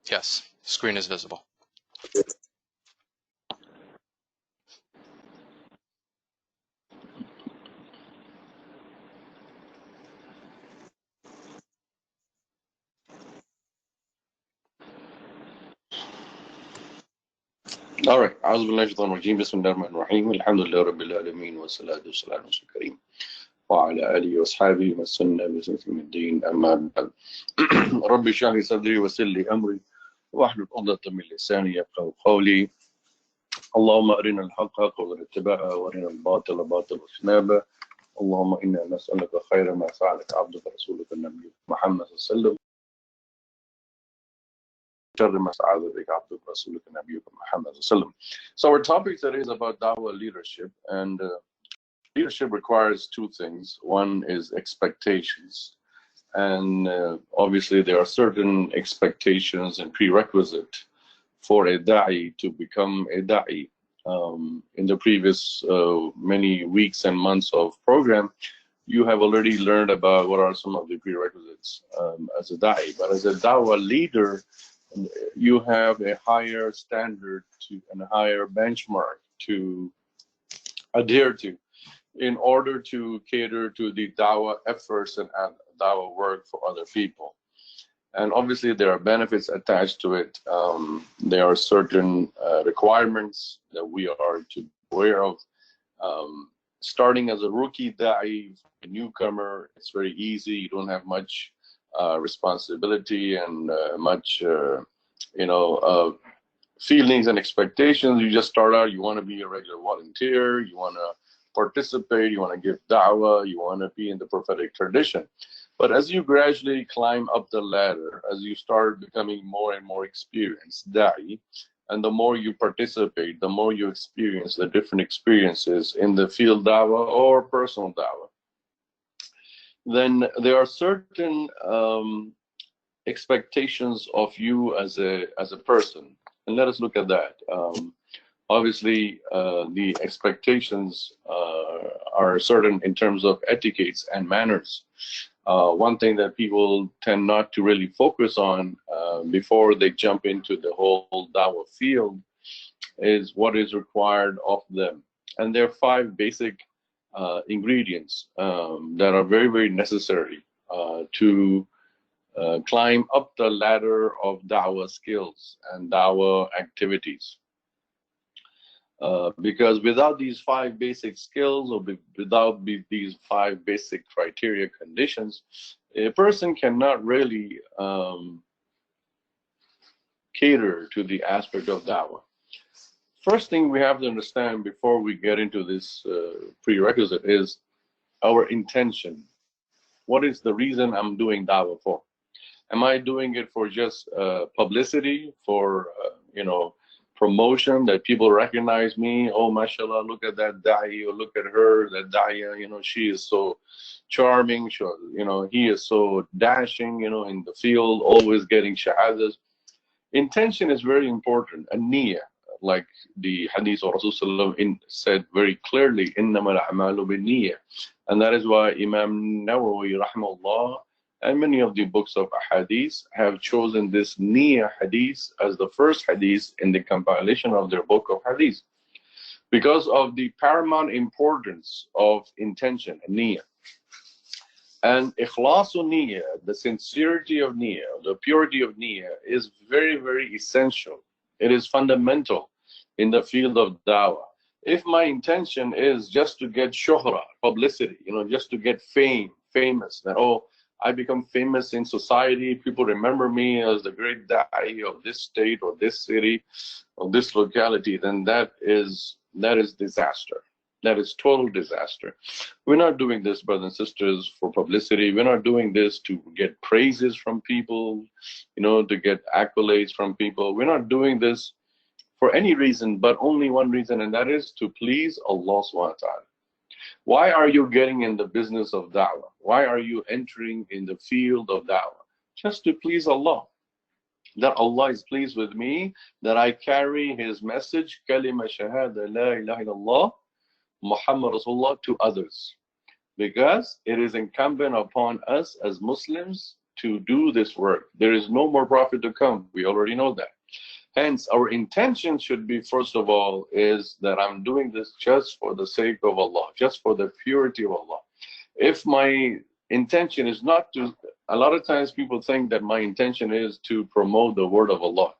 Yes, screen is visible. All right. أعوذ بالله من الشيطان الرجيم. بسم الله الرحمن الرحيم. الحمد لله رب العالمين والصلاة والسلام على رسول الكريم وعلى آله وأصحابه من سن بسنة الدين أما بعد. ربي اشرح لي صدري ويسر لي أمري واحلل عقدة من لساني يفقهوا قولي. اللهم أرنا الحق حقا وارزقنا اتباعه وأرنا الباطل باطلا واجتنابه. اللهم إنا نسألك خير ما سألك عبدك ورسولك النبي محمد صلى الله عليه وسلم. So our topic today is about Dawah leadership, and leadership requires two things. One is expectations, and obviously there are certain expectations and prerequisites for a da'i to become a da'i. In the previous many weeks and months of program, you have already learned about what are some of the prerequisites as a da'i, but as a Dawah leader, you have a higher standard and a higher benchmark to adhere to in order to cater to the Dawah efforts and Dawah work for other people. And obviously there are benefits attached to it. There are certain requirements that we are to be aware of. Starting as a rookie da'i, a newcomer, it's very easy. You don't have much responsibility and much feelings and expectations. You just start out, you want to be a regular volunteer, you want to participate, you want to give da'wah, you want to be in the prophetic tradition. But as you gradually climb up the ladder, as you start becoming more and more experienced da'i, and the more you participate, the more you experience the different experiences in the field da'wah or personal da'wah, then there are certain expectations of you as a person. And let us look at that. Obviously, the expectations are certain in terms of etiquettes and manners. One thing that people tend not to really focus on before they jump into the whole Dawah field is what is required of them. And there are 5 basic ingredients that are very, very necessary to climb up the ladder of Dawah skills and Dawah activities. Because without these 5 basic skills, or without these 5 basic criteria conditions, a person cannot really cater to the aspect of Dawah. First thing we have to understand before we get into this prerequisite is our intention. What is the reason I'm doing Dawah for? Am I doing it for just publicity, for promotion, that people recognize me? Oh, mashallah, look at that da'i, or look at her, that da'i, she is so charming, he is so dashing, in the field, always getting shahadas. Intention is very important, and niyyah, like the hadith of Rasulullah said very clearly, إِنَّمَا الْأَعْمَالُ بِالنِّيَّةِ. And that is why Imam Nawawi, rahimahullah, and many of the books of hadith have chosen this niyyah hadith as the first hadith in the compilation of their book of hadith, because of the paramount importance of intention and niyyah. And ikhlasu niyyah, the sincerity of niyyah, the purity of niyyah, is very, very essential. It is fundamental in the field of dawah. If my intention is just to get shuhra, publicity, just to get famous, that, oh, I become famous in society, people remember me as the great da'i of this state or this city or this locality, then that is disaster. That is total disaster. We're not doing this, brothers and sisters, for publicity. We're not doing this to get praises from people, to get accolades from people. We're not doing this for any reason, but only one reason, and that is to please Allah subhanahu wa ta'ala. Why are you getting in the business of da'wah? Why are you entering in the field of da'wah? Just to please Allah. That Allah is pleased with me, that I carry His message, kalima shahada la ilaha illallah, Muhammad Rasulullah, to others. Because it is incumbent upon us as Muslims to do this work. There is no more profit to come. We already know that. Hence, our intention should be, first of all, is that I'm doing this just for the sake of Allah, just for the purity of Allah. If my intention is not to, a lot of times people think that my intention is to promote the word of Allah.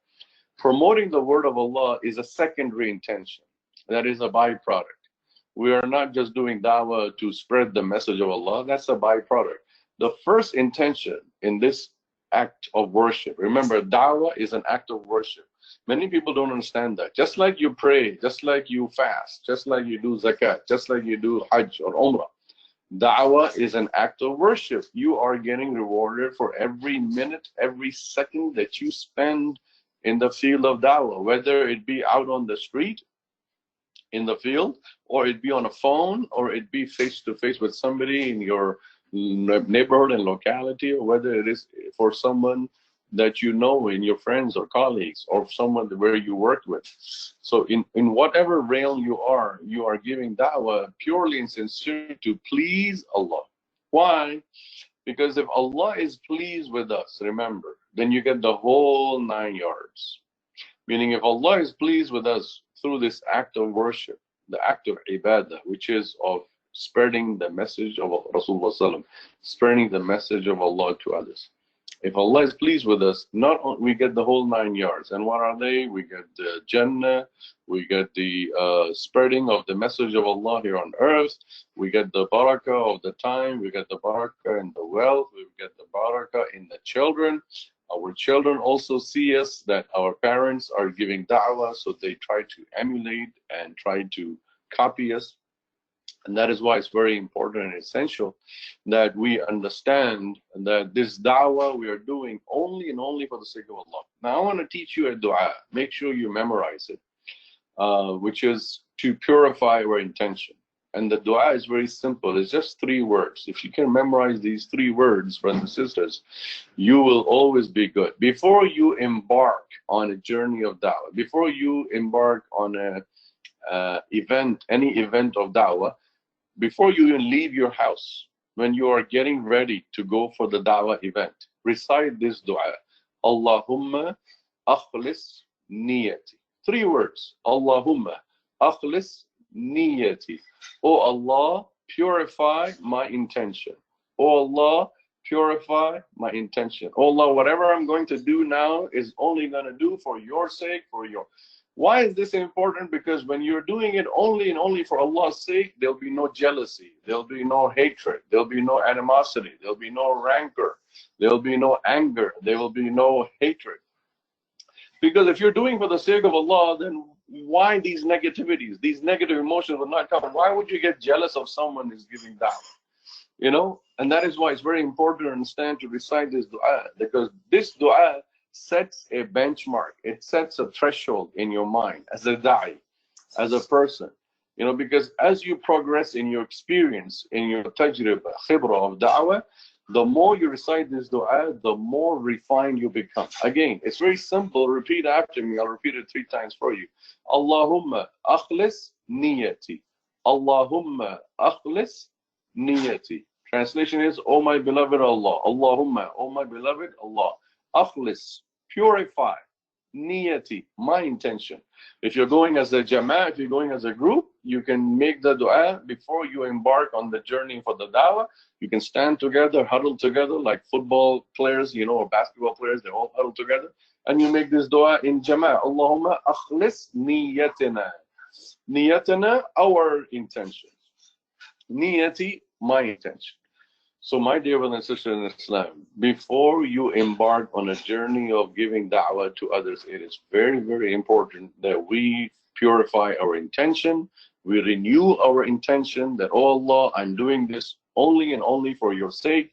Promoting the word of Allah is a secondary intention. That is a byproduct. We are not just doing dawah to spread the message of Allah. That's a byproduct. The first intention in this act of worship, remember, dawah is an act of worship. Many people don't understand that. Just like you pray, just like you fast, just like you do zakat, just like you do hajj or umrah, da'wah is an act of worship. You are getting rewarded for every minute, every second that you spend in the field of da'wah, whether it be out on the street, in the field, or it be on a phone, or it be face-to-face with somebody in your neighborhood and locality, or whether it is for someone that you know in your friends or colleagues, or someone where you worked with. So in whatever realm you are giving da'wah purely and sincerely to please Allah. Why? Because if Allah is pleased with us, remember, then you get the whole 9 yards. Meaning, if Allah is pleased with us through this act of worship, the act of ibadah, which is of spreading the message of Rasulullah, spreading the message of Allah to others. If Allah is pleased with us, not only we get the whole 9 yards. And what are they? We get the Jannah, we get the spreading of the message of Allah here on earth, we get the barakah of the time, we get the barakah in the wealth, we get the barakah in the children. Our children also see us, that our parents are giving da'wah, so they try to emulate and try to copy us. And that is why it's very important and essential that we understand that this da'wah we are doing only and only for the sake of Allah. Now I want to teach you a dua. Make sure you memorize it, which is to purify our intention. And the dua is very simple. It's just 3 words. If you can memorize these 3 words, brothers and sisters, you will always be good. Before you embark on a journey of da'wah, before you embark on any event of da'wah, before you even leave your house, when you are getting ready to go for the da'wah event, recite this dua. Allahumma akhlis niyati. 3 words. Allahumma akhlis niyati. Oh Allah, purify my intention. Oh Allah, purify my intention. Oh Allah, whatever I'm going to do now is only going to do for your sake, for your... Why is this important? Because when you're doing it only and only for Allah's sake, there'll be no jealousy, there'll be no hatred, there'll be no animosity, there'll be no rancor, there'll be no anger, there will be no hatred. Because if you're doing for the sake of Allah, then why these negativities, these negative emotions will not come? Why would you get jealous of someone who's giving da'wah? You know, and that is why it's very important to understand to recite this dua, because this dua sets a benchmark. It sets a threshold in your mind as a da'i, as a person. You know, because as you progress in your experience, in your tajribah, khibrah of da'wah, the more you recite this dua, the more refined you become. Again, it's very simple. Repeat after me. I'll repeat it 3 times for you. Allahumma akhlis niyati. Allahumma akhlis niyati. Translation is, oh my beloved Allah. Allahumma, oh my beloved Allah. Akhlis, purify. Niyati, my intention. If you're going as a jama'ah, if you're going as a group, you can make the dua before you embark on the journey for the da'wah. You can stand together, huddle together like football players, you know, or basketball players, they all huddle together. And you make this dua in jama'ah. Allahumma akhlis niyatina. Niyatina, our intention. Niyati, my intention. So my dear brothers and sisters in Islam, before you embark on a journey of giving da'wah to others, it is very, very important that we purify our intention. We renew our intention that, oh Allah, I'm doing this only and only for your sake.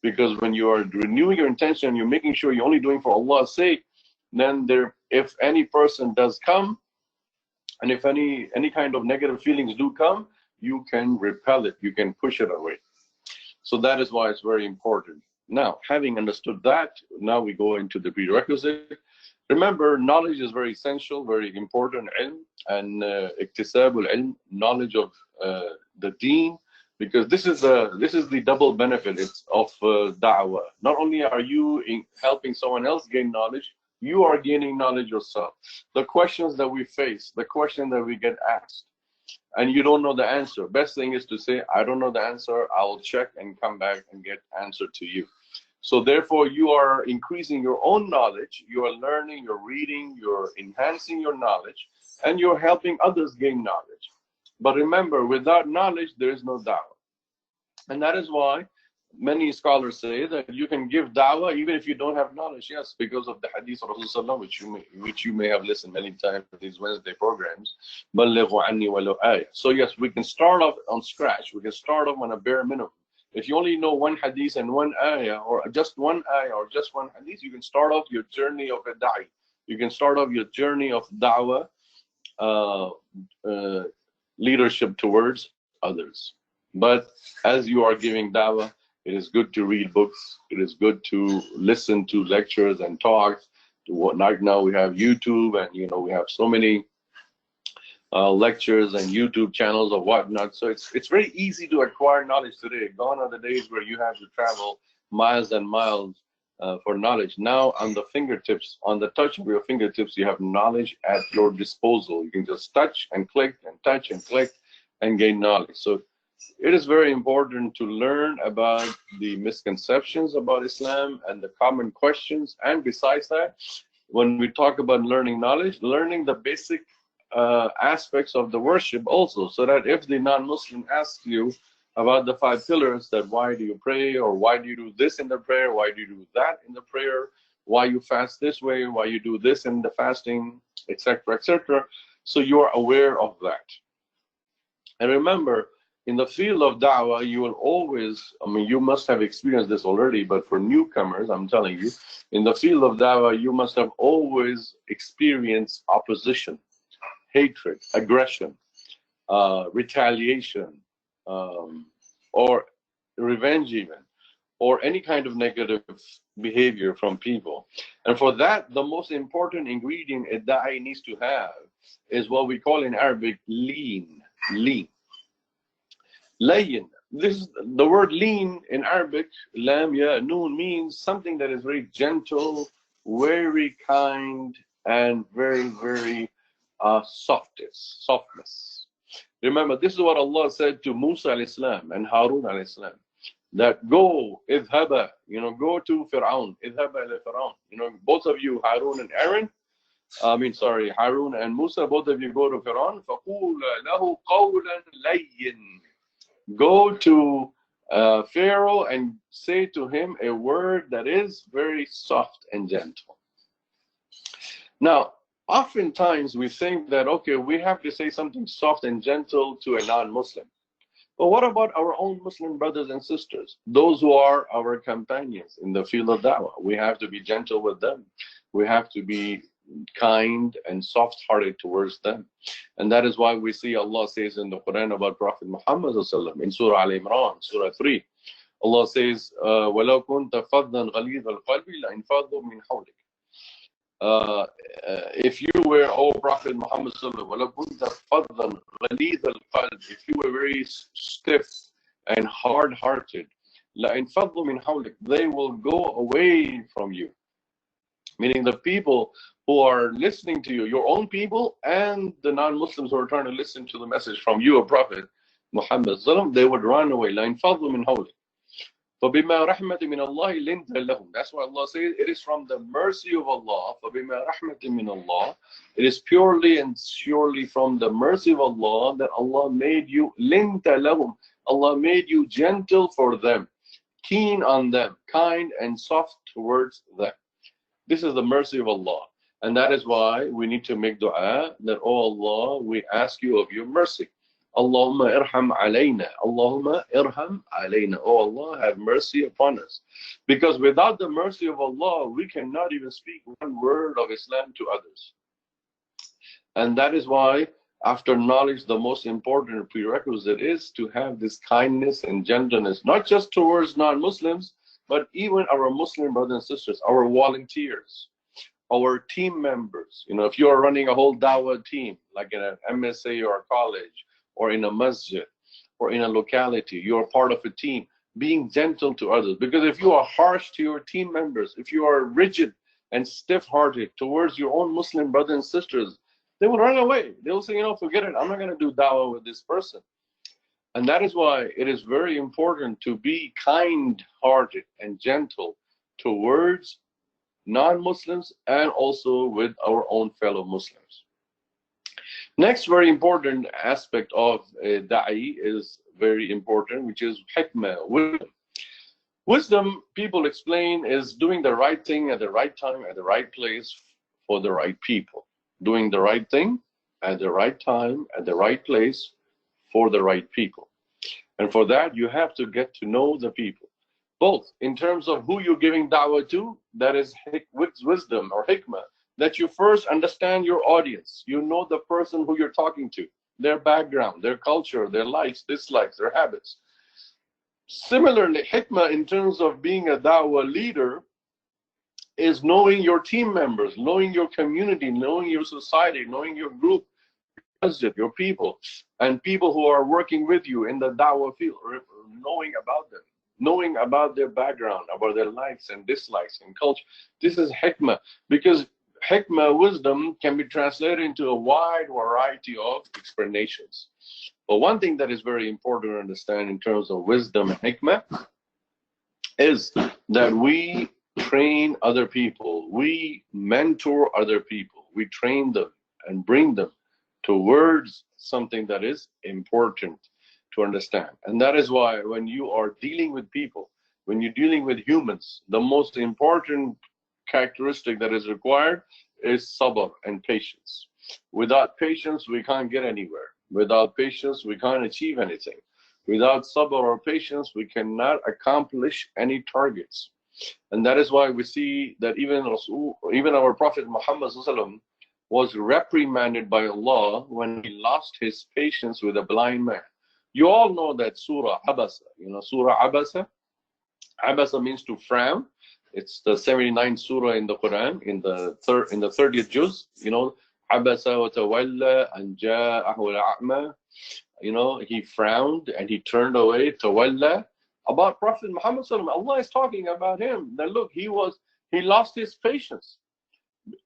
Because when you are renewing your intention, you're making sure you're only doing for Allah's sake, then if any person does come, and if any kind of negative feelings do come, you can repel it, you can push it away. So that is why it's very important. Now, having understood that, now we go into the prerequisite. Remember, knowledge is very essential, very important. Ilm and iktisab al-ilm, knowledge of the deen, because this is the double benefit of da'wah. Not only are you helping someone else gain knowledge, you are gaining knowledge yourself. The questions that we face, the question that we get asked, and you don't know the answer, best thing is to say, I don't know the answer, I will check and come back and get answer to you. So therefore, you are increasing your own knowledge, you are learning, you're reading, you're enhancing your knowledge, and you're helping others gain knowledge. But remember, without knowledge, there is no da'wah. And that is why many scholars say that you can give da'wah even if you don't have knowledge. Yes, because of the hadith of Rasulullah, which you may have listened many times for these Wednesday programs. بَلِّغُوا عَنِّي وَلَوْ آيَةٍ. So yes, we can start off on scratch. We can start off on a bare minimum. If you only know one hadith and one ayah, or just one hadith, you can start off your journey of a da'i. You can start off your journey of da'wah, leadership towards others. But as you are giving da'wah, it is good to read books. It is good to listen to lectures and talks. Right now we have YouTube, and we have so many lectures and YouTube channels or whatnot. So it's very easy to acquire knowledge today. Gone are the days where you have to travel miles and miles for knowledge. Now on the fingertips, on the touch of your fingertips, you have knowledge at your disposal. You can just touch and click and touch and click and gain knowledge. So it is very important to learn about the misconceptions about Islam and the common questions. And besides that, when we talk about learning knowledge, learning the basic aspects of the worship also, so that if the non-Muslim asks you about the 5 pillars, that why do you pray, or why do you do this in the prayer, why do you do that in the prayer, why you fast this way, why you do this in the fasting, etc., etc. So you are aware of that. And remember, in the field of da'wah, you will always, you must have experienced this already, but for newcomers, I'm telling you, in the field of da'wah, you must have always experienced opposition, hatred, aggression, retaliation, or revenge even, or any kind of negative behavior from people. And for that, the most important ingredient a da'i needs to have is what we call in Arabic lean. Layin. This is the word lean in Arabic, lam ya noon, means something that is very gentle, very kind, and very, very softness. Remember, this is what Allah said to Musa alayhi salam and Harun alayhi salam, that go, idhaba, go to Fir'aun, idhaba ila Fir'aun. Both of you, Harun and Harun and Musa, both of you go to Fir'aun, فَقُولَ لَهُ قَوْلًا لَيِّن. Go to Pharaoh and say to him a word that is very soft and gentle. Now, oftentimes we think that, okay, we have to say something soft and gentle to a non-Muslim. But what about our own Muslim brothers and sisters, those who are our companions in the field of da'wah? We have to be gentle with them. We have to be kind and soft-hearted towards them. And that is why we see Allah says in the Quran about Prophet Muhammad in Surah Al-Imran, Surah 3, Allah says, وَلَوْ كُنْتَ فَضًّا غَلِيظَ الْقَلْبِ لَانْفَضُّوا مِنْ حَوْلِكَ. If you were, O Prophet Muhammad, وَلَوْ كُنْتَ فَضًّا غَلِيظَ الْقَلْبِ, if you were very stiff and hard-hearted, لَانْفَضُّوا مِنْ حَوْلِكَ, they will go away from you. Meaning the people who are listening to you, your own people and the non-Muslims who are trying to listen to the message from you, a Prophet Muhammad, they would run away. لَإِنْ فَضْلُ مِنْ حَوْلِكَ فَبِمَا رَحْمَةٍ مِنَ اللَّهِ لِنْتَ لَهُمْ. That's why Allah says it is from the mercy of Allah. فَبِمَا رَحْمَةٍ مِنَ اللَّهِ. It is purely and surely from the mercy of Allah that Allah made you لِنْتَ لَهُمْ. Allah made you gentle for them, keen on them, kind and soft towards them. This is the mercy of Allah. And that is why we need to make dua that, oh Allah, we ask you of your mercy. Allahumma irham alayna. Allahumma irham alayna. Oh Allah, have mercy upon us. Because without the mercy of Allah, we cannot even speak one word of Islam to others. And that is why, after knowledge, the most important prerequisite is to have this kindness and gentleness, not just towards non-Muslims, but even our Muslim brothers and sisters, our volunteers, our team members. If you are running a whole dawah team, like in an MSA or a college or in a masjid, or in a locality. You're part of a team. Being gentle to others. Because if you are harsh to your team members, if you are rigid and stiff-hearted towards your own Muslim brothers and sisters, they will run away. They will say, you know, forget it. I'm not going to do dawah with this person. And that is why it is very important to be kind-hearted and gentle towards non-Muslims and also with our own fellow Muslims. Next very important aspect of da'i is very important, which is hikmah, wisdom. Wisdom, people explain, is doing the right thing at the right time, at the right place, for the right people. Doing the right thing at the right time, at the right place, for the right people. And for that, you have to get to know the people, both in terms of who you're giving da'wah to, that is wisdom or hikmah, that you first understand your audience. You know the person who you're talking to, their background, their culture, their likes, dislikes, their habits. Similarly, hikmah in terms of being a da'wah leader is knowing your team members, knowing your community, knowing your society, knowing your group, your people, and people who are working with you in the da'wah field, knowing about them, knowing about their background, about their likes and dislikes and culture. This is hikmah, because hikmah, wisdom, can be translated into a wide variety of explanations. But one thing that is very important to understand in terms of wisdom and hikmah is that we train other people, we mentor other people, we train them and bring them towards something that is important to understand. And that is why when you are dealing with people, when you're dealing with humans, the most important characteristic that is required is sabr and patience. Without patience, we can't get anywhere. Without patience, we can't achieve anything. Without sabr or patience, we cannot accomplish any targets. And that is why we see that even our Prophet Muhammad was reprimanded by Allah when he lost his patience with a blind man. You all know that Surah Abasa. You know Surah Abasa? Abasa means to frown. It's the 79th surah in the Quran, in the 30th juz. You know, Abasa wa tawalla an ja'ahu al-a'ma. You know, he frowned and he turned away. Tawalla. About Prophet Muhammad sallallahu alaihi wasallam, Allah is talking about him. That look, he lost his patience.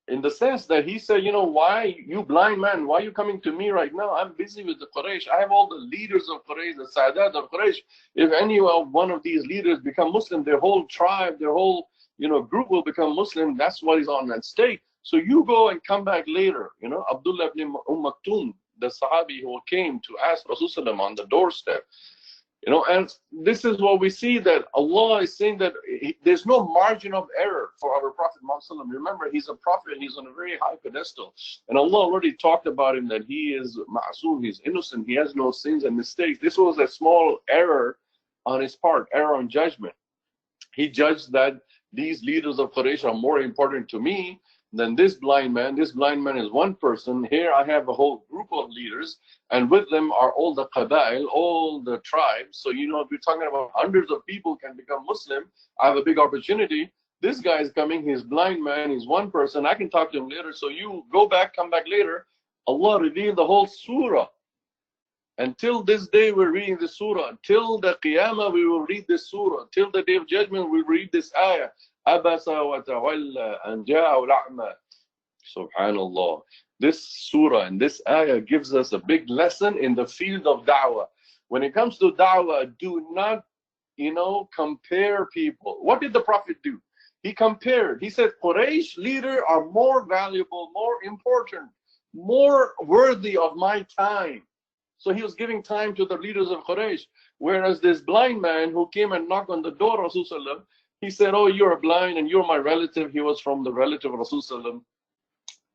In the sense that he said, you know, why, you blind man, why are you coming to me right now? I'm busy with the Quraysh. I have all the leaders of Quraysh, the Sadat of Quraysh. If any one of these leaders become Muslim, their whole tribe, their whole, you know, group will become Muslim. That's what is on at stake. So you go and come back later. You know, Abdullah ibn Maktoum, the Sahabi who came to ask Rasulullah on the doorstep. You know, and this is what we see, that Allah is saying that there's no margin of error for our Prophet Muhammad. Remember, he's a prophet and he's on a very high pedestal. And Allah already talked about him that he is ma'soom, he's innocent, he has no sins and mistakes. This was a small error on his part, error on judgment. He judged that these leaders of Quraysh are more important to me than this blind man. This blind man is one person. Here I have a whole group of leaders, and with them are all the qabail, all the tribes. So, you know, if we're talking about hundreds of people can become Muslim, I have a big opportunity. This guy is coming, he's blind man, he's one person. I can talk to him later. So you go back, come back later. Allah revealed the whole surah. Until this day, we're reading this surah. Till the Qiyamah, we will read this surah. Till the day of judgment, we'll read this ayah. Abasa wa tawalla an ja'ahu al-a'ma. Subhanallah. This surah and this ayah gives us a big lesson in the field of da'wah. When it comes to da'wah, do not, you know, compare people. What did the Prophet do? He compared. He said, Quraysh leaders are more valuable, more important, more worthy of my time. So he was giving time to the leaders of Quraysh. Whereas this blind man who came and knocked on the door of Rasulullah, he said, oh, you're blind and you're my relative. He was from the relative of Rasulullah.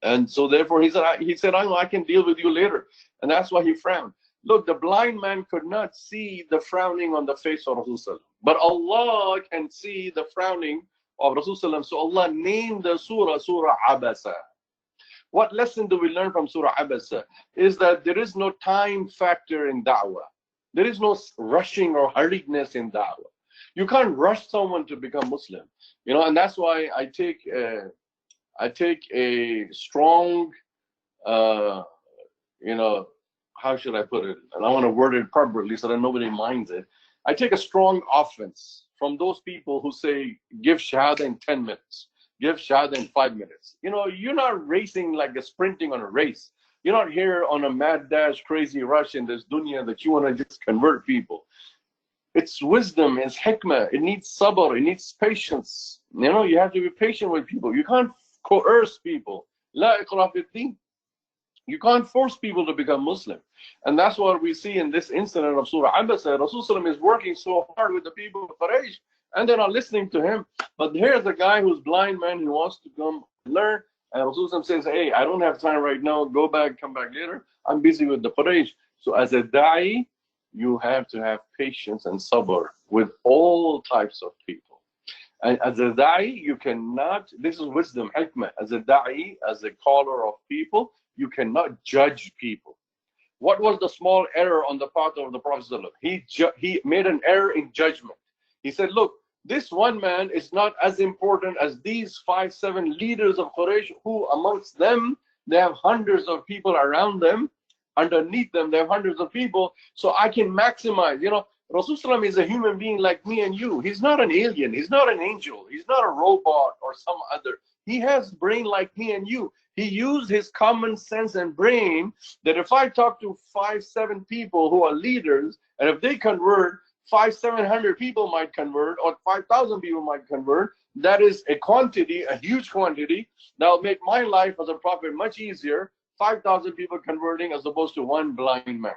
And so therefore he said, I can deal with you later. And that's why he frowned. Look, the blind man could not see the frowning on the face of Rasulullah. But Allah can see the frowning of Rasulullah. So Allah named the surah, Surah Abasa. What lesson do we learn from Surah Abasa? Is that there is no time factor in da'wah. There is no rushing or hurriedness in da'wah. You can't rush someone to become Muslim. You know, and that's why I take a strong, you know, how should I put it? And I want to word it properly so that nobody minds it. I take a strong offense from those people who say, give shahada in 10 minutes, give shahada in 5 minutes. You know, you're not racing like a sprinting on a race. You're not here on a mad dash, crazy rush in this dunya that you want to just convert people. It's wisdom, it's hikmah, it needs sabr, it needs patience. You know, you have to be patient with people. You can't coerce people. La ikrah fi din. You can't force people to become Muslim. And that's what we see in this incident of Surah Abasa. Rasulullah is working so hard with the people of Quraysh, and they're not listening to him. But here's a guy who's blind man who wants to come learn. And Rasulullah says, hey, I don't have time right now. Go back, come back later. I'm busy with the Quraysh. So as a da'i, you have to have patience and sabr with all types of people. And as a da'i, you cannot, this is wisdom, hikmah. As a da'i, as a caller of people, you cannot judge people. What was the small error on the part of the Prophet? He made an error in judgment. He said, look, this one man is not as important as these 5-7 leaders of Quraysh, who amongst them, they have hundreds of people around them. Underneath them, they have hundreds of people. So I can maximize, you know, Rasulullah is a human being like me and you. He's not an alien. He's not an angel. He's not a robot or some other. He has brain like me and you. He used his common sense and brain that if I talk to 5-7 people who are leaders, and if they convert, 500-700 people might convert, or 5,000 people might convert. That is a quantity, a huge quantity. That will make my life as a prophet much easier. 5,000 people converting as opposed to one blind man.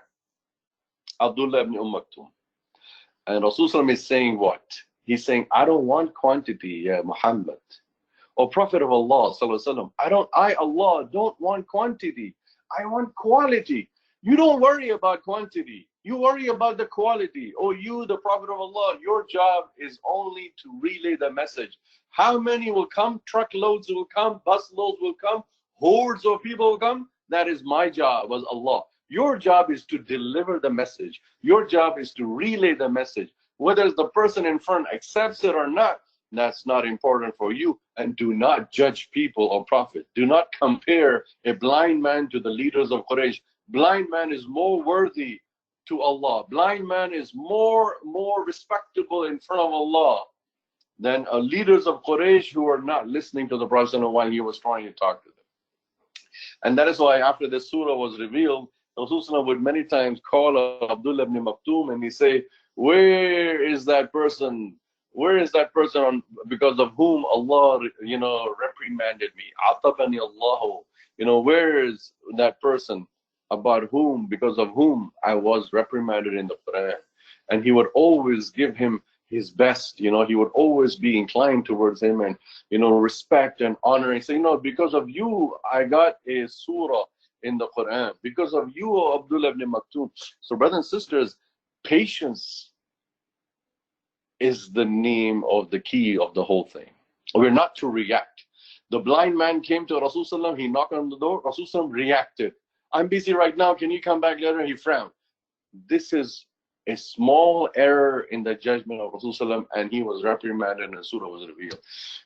Abdullah ibn Maktoum. And Rasulullah is saying what? He's saying, I don't want quantity, ya Muhammad. O Prophet of Allah, I, Allah, don't want quantity. I want quality. You don't worry about quantity. You worry about the quality. Oh, you, the Prophet of Allah, your job is only to relay the message. How many will come? Truckloads will come, busloads will come, hordes of people will come. That is my job as Allah. Your job is to deliver the message. Your job is to relay the message. Whether the person in front accepts it or not, that's not important for you. And do not judge people or prophet. Do not compare a blind man to the leaders of Quraysh. Blind man is more worthy to Allah. Blind man is more respectable in front of Allah than leaders of Quraysh who are not listening to the Prophet while he was trying to talk to them. And that is why after the surah was revealed, Rasulullah would many times call Abdullah ibn Maktoum and he say, where is that person? Where is that person because of whom Allah, you know, reprimanded me? Atabani Allahu. You know, where is that person about whom, because of whom I was reprimanded in the Quran? And he would always give him his best, you know, he would always be inclined towards him and, you know, respect and honor and say, you know, because of you, I got a surah in the Quran. Because of you, Abdullah ibn Maktoum. So brothers and sisters, patience is the name of the key of the whole thing. We're not to react. The blind man came to Rasulullah, he knocked on the door, Rasulullah reacted. I'm busy right now, can you come back later? He frowned. This is a small error in the judgment of Rasulullah, and he was reprimanded and the surah was revealed.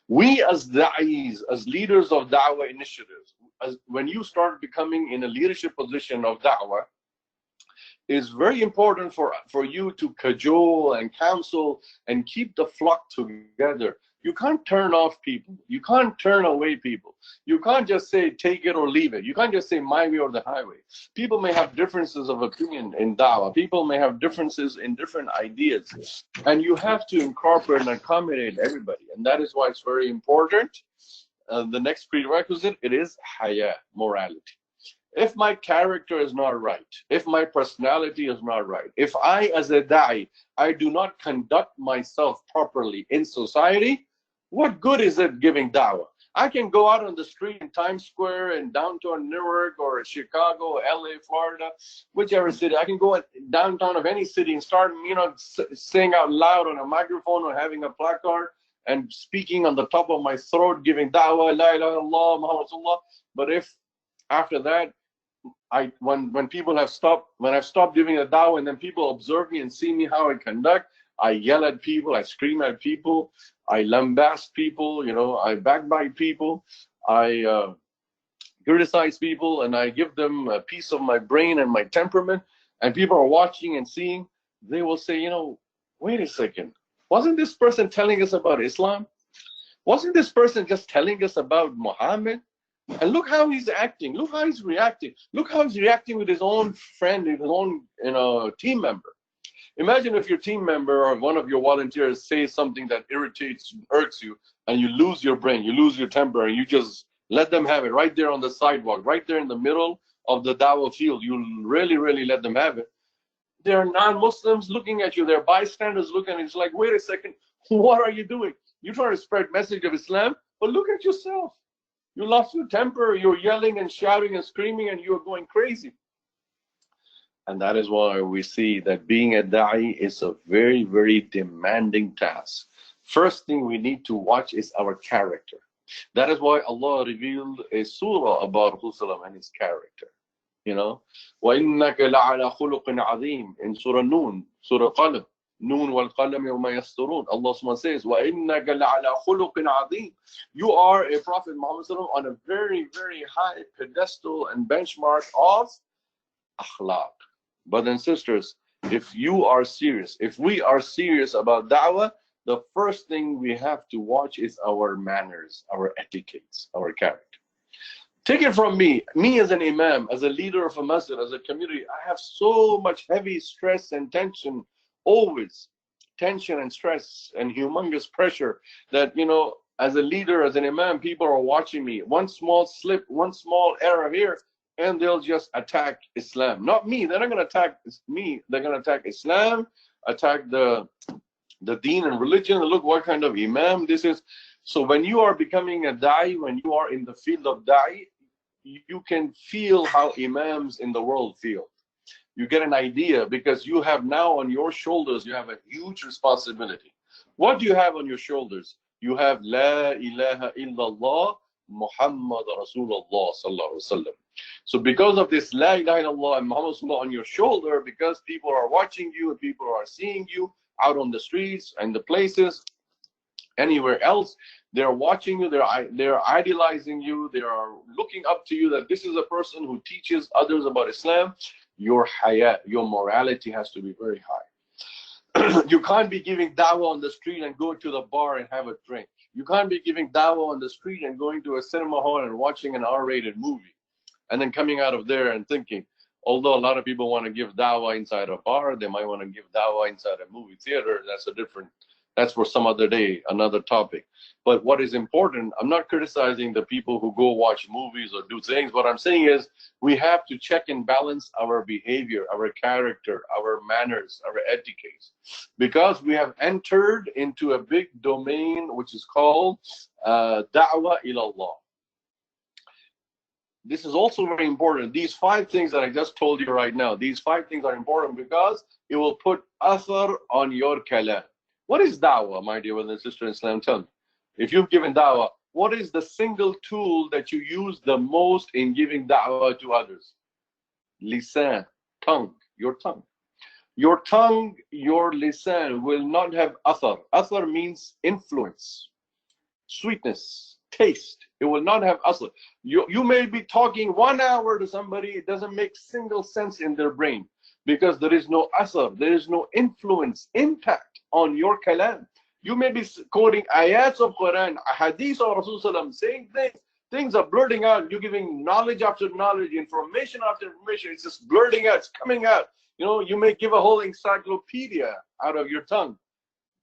We as da'is, as leaders of da'wah initiatives, when you start becoming in a leadership position of da'wah, it's very important for you to cajole and counsel and keep the flock together. You can't turn off people. You can't turn away people. You can't just say take it or leave it. You can't just say my way or the highway. People may have differences of opinion in da'wah. People may have differences in different ideas. And you have to incorporate and accommodate everybody. And that is why it's very important. The next prerequisite, it is haya, morality. If my character is not right, if my personality is not right, if I as a da'i, I do not conduct myself properly in society, what good is it giving da'wah? I can go out on the street in Times Square in downtown Newark or Chicago, LA, Florida, whichever city. I can go downtown of any city and start, you know, saying out loud on a microphone or having a placard and speaking on the top of my throat, giving da'wah, la ilaha illallah, Muhammad Rasulullah. But if after that, when people have stopped, when I've stopped giving a da'wah and then people observe me and see me how I conduct, I yell at people, I scream at people, I lambast people, you know, I backbite people, I criticize people and I give them a piece of my brain and my temperament, and people are watching and seeing, they will say, wait a second, wasn't this person telling us about Islam? Wasn't this person just telling us about Muhammad? And look how he's acting. Look how he's reacting. Look how he's reacting with his own friend, his own team member. Imagine if your team member or one of your volunteers says something that irritates, irks you, and you lose your brain, you lose your temper, and you just let them have it right there on the sidewalk, right there in the middle of the Dawah field. You really, really let them have it. They're non-Muslims looking at you. They're bystanders looking. It's like, wait a second, what are you doing? You're trying to spread message of Islam, but look at yourself. You lost your temper. You're yelling and shouting and screaming, and you're going crazy. And that is why we see that being a da'i is a very, very demanding task. First thing we need to watch is our character. That is why Allah revealed a surah about Rasulullah and his character. وَإِنَّكَ لَعَلَى خُلُقٍ عَظِيمٍ in Surah Noon, Surah Qalam. Noon وَالْقَلَمِ وَمَا يَسْطُرُونَ. Allah subhanahu says, وَإِنَّكَ لَعَلَى خُلُقٍ عَظِيمٍ. You are a Prophet Muhammad on a very, very high pedestal and benchmark of akhlaq. Brothers and sisters, if you are serious, if we are serious about da'wah, the first thing we have to watch is our manners, our etiquettes, our character. Take it from me as an imam, as a leader of a masjid, as a community, I have so much heavy stress and tension, always tension and stress and humongous pressure that, as a leader, as an imam, people are watching me. One small slip, one small error here, and they'll just attack Islam. Not me. They're not going to attack me. They're going to attack Islam, attack the deen and religion. Look what kind of imam this is. So when you are becoming a da'i, when you are in the field of da'i, you can feel how imams in the world feel. You get an idea because you have now on your shoulders, you have a huge responsibility. What do you have on your shoulders? You have La ilaha illallah Muhammad Rasulullah sallallahu alaihi wasallam. So because of this La ilaha illallah and Muhammad Rasulullah on your shoulder, because people are watching you and people are seeing you out on the streets and the places, anywhere else, they're watching you, they're idolizing you, they are looking up to you that this is a person who teaches others about Islam. Your hayat, your morality has to be very high. You can't be giving dawah on the street and go to the bar and have a drink. You can't be giving dawah on the street and going to a cinema hall and watching an R-rated movie and then coming out of there and thinking, although a lot of people want to give dawah inside a bar, they might want to give dawah inside a movie theater. That's for some other day, another topic. But what is important, I'm not criticizing the people who go watch movies or do things. What I'm saying is we have to check and balance our behavior, our character, our manners, our etiquettes. Because we have entered into a big domain which is called da'wah ilallah. This is also very important. These 5 things that I just told you right now, these 5 things are important because it will put athar on your kalam. What is da'wah, my dear brother and sister in Islam? Tell me. If you've given da'wah, what is the single tool that you use the most in giving da'wah to others? Lisan, tongue, your tongue. Your tongue, your lisan will not have athar. Athar means influence, sweetness, taste. It will not have athar. You may be talking 1 hour to somebody, it doesn't make single sense in their brain because there is no athar, there is no influence, impact on your kalam. You may be quoting ayats of Quran, hadith of Rasulullah, saying things are blurting out. You're giving knowledge after knowledge, information after information. It's just blurting out, it's coming out. You may give a whole encyclopedia out of your tongue,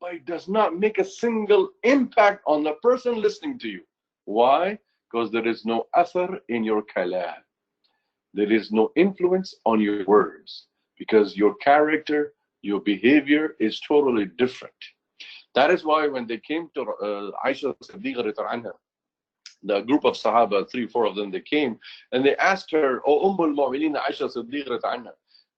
but it does not make a single impact on the person listening to you. Why? Because there is no athar in your kalam. There is no influence on your words because your character, your behavior is totally different. That is why when they came to Aisha Siddiqa, the group of Sahaba, 3-4 of them, they came and they asked her, "O Umm al-Mu'mineen Aisha Siddiqa,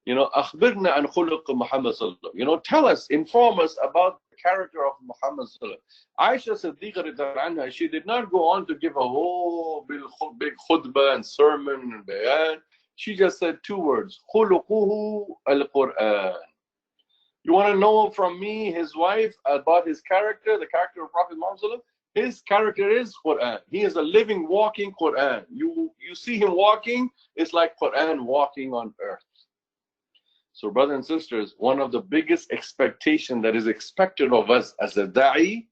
akhbirna an khuluq Muhammad sallallahu." Tell us, inform us about the character of Muhammad sallallahu. Aisha Siddiqa, she did not go on to give a whole big khutbah and sermon and bayan. She just said 2 words, khuluquhu al-Quran. You want to know from me, his wife, about his character, the character of Prophet Muhammad? His character is Quran. He is a living, walking Quran. You you see him walking, it's like Quran walking on earth. So brothers and sisters, one of the biggest expectation that is expected of us as a da'i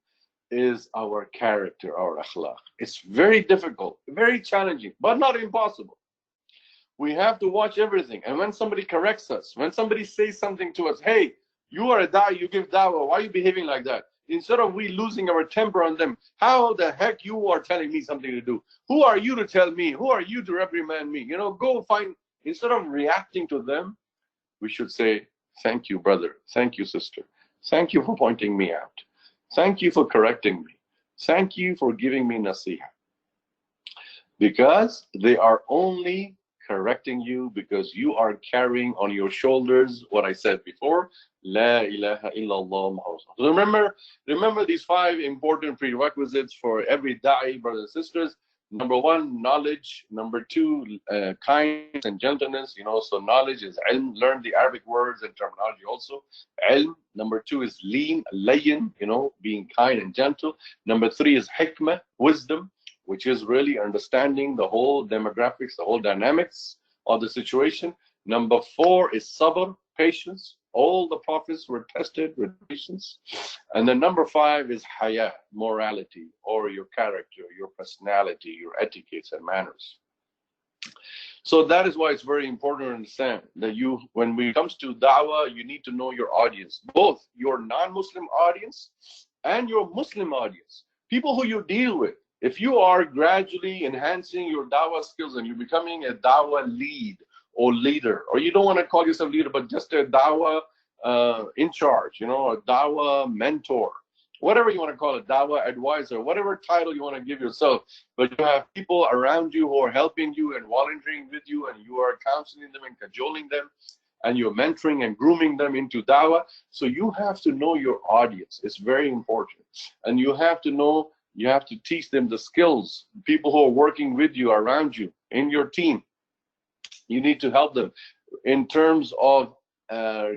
is our character, our akhlaq. It's very difficult, very challenging, but not impossible. We have to watch everything. And when somebody corrects us, when somebody says something to us, hey, you are a da'i, you give dawah, why are you behaving like that? Instead of we losing our temper on them, how the heck you are telling me something to do? Who are you to tell me? Who are you to reprimand me? You know, go find, instead of reacting to them, we should say, thank you, brother. Thank you, sister. Thank you for pointing me out. Thank you for correcting me. Thank you for giving me nasihah. Because they are only correcting you because you are carrying on your shoulders what I said before, La ilaha illallah Muhammad. So remember these 5 important prerequisites for every da'i, brothers and sisters. Number 1, knowledge. Number 2, kindness and gentleness. You know, so knowledge is ilm, learn the Arabic words and terminology also. Ilm. Number 2 is lean, layyin, you know, being kind and gentle. Number 3 is hikmah, wisdom, which is really understanding the whole demographics, the whole dynamics of the situation. Number 4 is sabr, patience. All the prophets were tested with patience. And then number 5 is haya, morality, or your character, your personality, your etiquettes and manners. So that is why it's very important to understand that when it comes to da'wah, you need to know your audience, both your non-Muslim audience and your Muslim audience, people who you deal with. If you are gradually enhancing your da'wah skills and you're becoming a da'wah lead or leader, or you don't want to call yourself leader, but just a da'wah in charge, you know, a da'wah mentor, whatever you want to call it, da'wah advisor, whatever title you want to give yourself, but you have people around you who are helping you and volunteering with you, and you are counseling them and cajoling them, and you're mentoring and grooming them into da'wah. So you have to know your audience. It's very important. And you have to know, you have to teach them the skills, people who are working with you, around you, in your team. You need to help them in terms of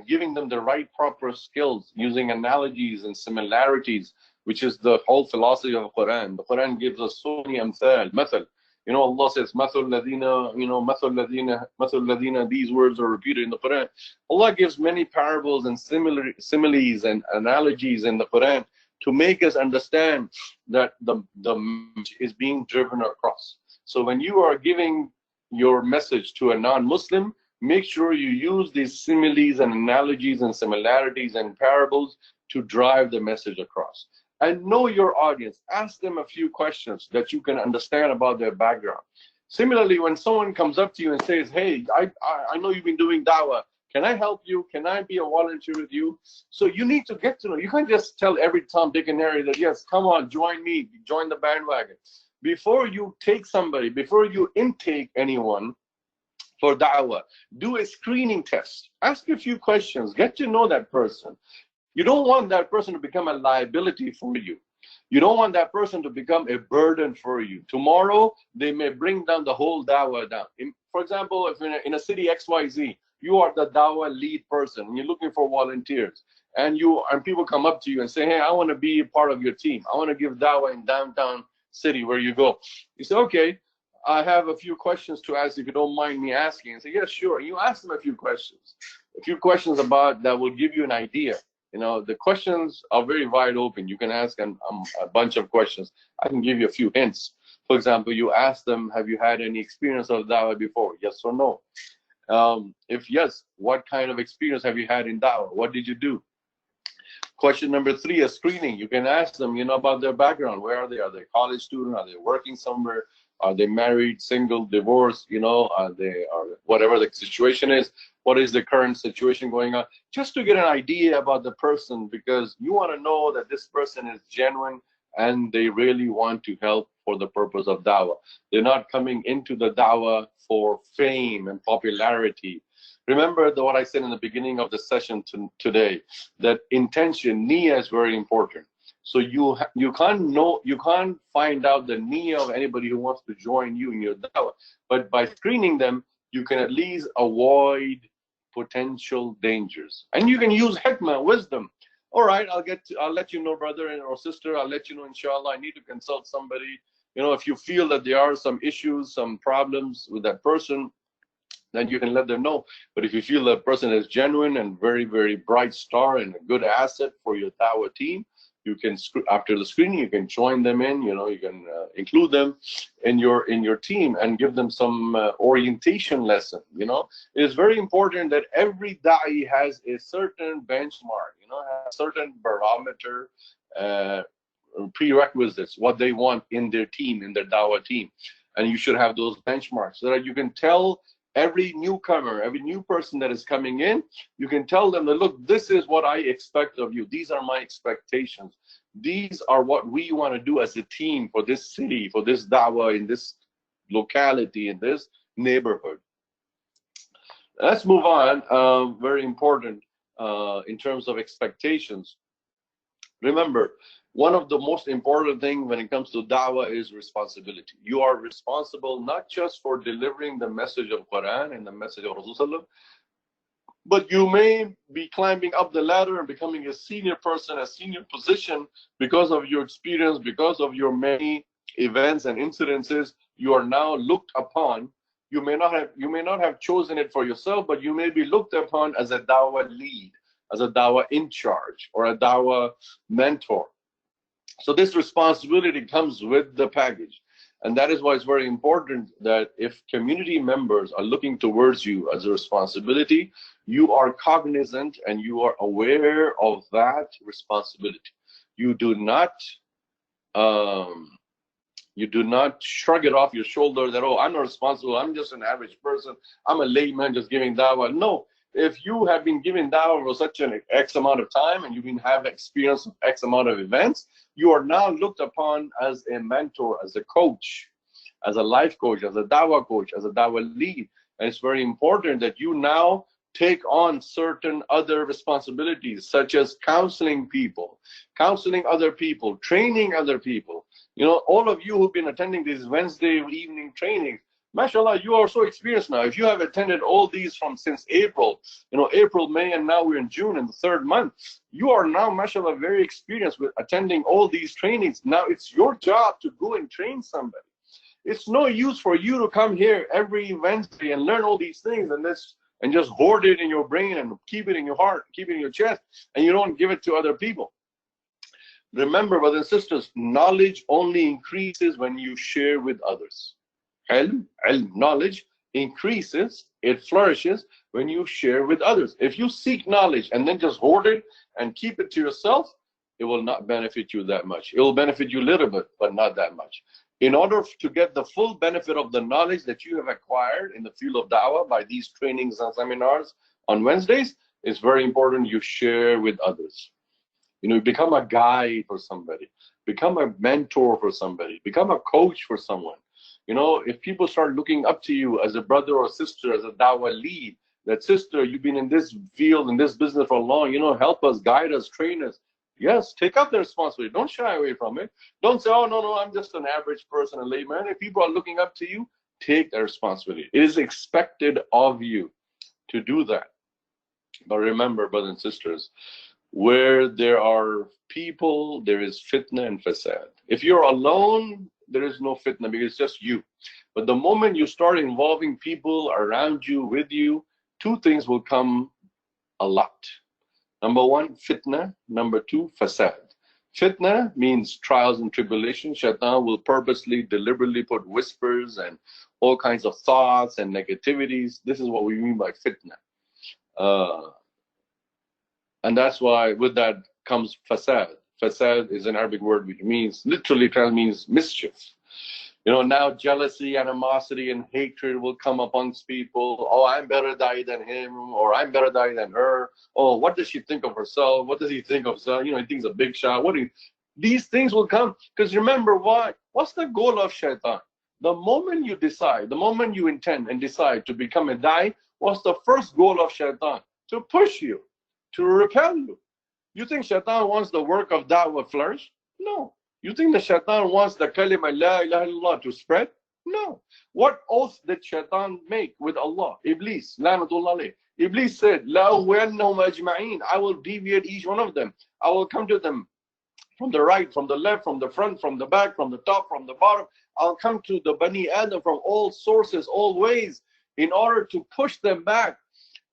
giving them the right proper skills, using analogies and similarities, which is the whole philosophy of the Quran. The Quran gives us so many amthal, mathal. You know, Allah says, mathal ladina, you know, mathal ladina, these words are repeated in the Quran. Allah gives many parables and similes and analogies in the Quran to make us understand that the message is being driven across. So when you are giving your message to a non-Muslim, make sure you use these similes and analogies and similarities and parables to drive the message across. And know your audience. Ask them a few questions that you can understand about their background. Similarly, when someone comes up to you and says, hey, I know you've been doing dawah. Can I help you? Can I be a volunteer with you? So you need to get to know. You can't just tell every Tom, Dick, and Harry that, yes, come on, join me, join the bandwagon. Before you take somebody, before you intake anyone for da'wah, do a screening test. Ask a few questions. Get to know that person. You don't want that person to become a liability for you. You don't want that person to become a burden for you. Tomorrow, they may bring down the whole da'wah down. For example, if in a city XYZ, you are the da'wah lead person, and you're looking for volunteers, and people come up to you and say, hey, I want to be a part of your team. I want to give da'wah in downtown city where you go. You say, okay, I have a few questions to ask if you don't mind me asking. And say, yeah, sure. And you ask them a few questions about that will give you an idea. You know, the questions are very wide open. You can ask a bunch of questions. I can give you a few hints. For example, you ask them, have you had any experience of dawah before? Yes or no? If yes, what kind of experience have you had in dawah? What did you do? Question number 3, a screening. You can ask them, you know, about their background. Where are they? Are they a college student? Are they working somewhere? Are they married, single, divorced? You know, are whatever the situation is? What is the current situation going on? Just to get an idea about the person, because you want to know that this person is genuine and they really want to help for the purpose of dawah. They're not coming into the dawah for fame and popularity. Remember what I said in the beginning of the session today, that intention, niyyah, is very important. So you can't find out the niyyah of anybody who wants to join you in your dawah. But by screening them, you can at least avoid potential dangers. And you can use hikmah, wisdom. All right, I'll let you know, brother or sister. I'll let you know, inshallah. I need to consult somebody. You know, if you feel that there are some issues, some problems with that person, then you can let them know. But if you feel that person is genuine and very, very bright star and a good asset for your Dawah team, you can, after the screening, you can join them in. You know, you can include them in your team and give them some orientation lesson. You know, it is very important that every da'i has a certain benchmark. You know, has a certain barometer, prerequisites, what they want in their team, in their Dawah team, and you should have those benchmarks so that you can tell every newcomer, every new person that is coming in, you can tell them that, look, this is what I expect of you. These are my expectations. These are what we want to do as a team for this city, for this dawah, in this locality, in this neighborhood. Let's move on. Very important in terms of expectations. Remember, one of the most important things when it comes to da'wah is responsibility. You are responsible not just for delivering the message of Quran and the message of Rasulullah, but you may be climbing up the ladder and becoming a senior person, a senior position because of your experience, because of your many events and incidences. You are now looked upon. You may not have chosen it for yourself, but you may be looked upon as a da'wah lead, as a da'wah in charge, or a da'wah mentor. So this responsibility comes with the package. And that is why it's very important that if community members are looking towards you as a responsibility, you are cognizant and you are aware of that responsibility. You do not shrug it off your shoulder that, oh, I'm not responsible, I'm just an average person, I'm a layman just giving da'wah. No. If you have been given da'wah for such an X amount of time and you've have experience of X amount of events, you are now looked upon as a mentor, as a coach, as a life coach, as a da'wah coach, as a da'wah lead. And it's very important that you now take on certain other responsibilities, such as counseling people, counseling other people, training other people. You know, all of you who've been attending these Wednesday evening trainings, mashallah, you are so experienced now. If you have attended all these since April, you know, April, May, and now we're in June in the third month, you are now, mashallah, very experienced with attending all these trainings. Now it's your job to go and train somebody. It's no use for you to come here every Wednesday and learn all these things and just hoard it in your brain and keep it in your heart, keep it in your chest, and you don't give it to other people. Remember, brothers and sisters, knowledge only increases when you share with others. Knowledge increases, it flourishes when you share with others. If you seek knowledge and then just hoard it and keep it to yourself, it will not benefit you that much. It will benefit you a little bit, but not that much. In order to get the full benefit of the knowledge that you have acquired in the field of da'wah by these trainings and seminars on Wednesdays, it's very important you share with others. You know, become a guide for somebody, become a mentor for somebody, become a coach for someone. You know, if people start looking up to you as a brother or sister, as a da'wah lead, that sister, you've been in this field, in this business for long, you know, help us, guide us, train us. Yes, take up the responsibility. Don't shy away from it. Don't say, oh, no, I'm just an average person, a layman. If people are looking up to you, take that responsibility. It is expected of you to do that. But remember, brothers and sisters, where there are people, there is fitna and fasad. If you're alone, there is no fitna because it's just you. But the moment you start involving people around you, with you, two things will come a lot. Number one, fitna. Number two, fasad. Fitna means trials and tribulations. Shaitan will purposely, deliberately put whispers and all kinds of thoughts and negativities. This is what we mean by fitna. And that's why with that comes fasad. Fasad is an Arabic word which means, literally means mischief. You know, now jealousy, animosity, and hatred will come amongst people. Oh, I'm better da'i than him, or I'm better da'i than her. Oh, what does she think of herself? What does he think of himself? You know, he thinks a big shot. These things will come. Because remember, what's the goal of shaitan? The moment you decide, the moment you intend and decide to become a da'i, what's the first goal of shaitan? To push you, to repel you. You think shaitan wants the work of da'wah flourish? No. You think the shaitan wants the kalima la ilaha illallah to spread? No. What oath did shaitan make with Allah? Iblis, lanatullah alayh. Iblis said, La uwannahum ajma'een. I will deviate each one of them. I will come to them from the right, from the left, from the front, from the back, from the top, from the bottom. I'll come to the Bani Adam from all sources, all ways, in order to push them back.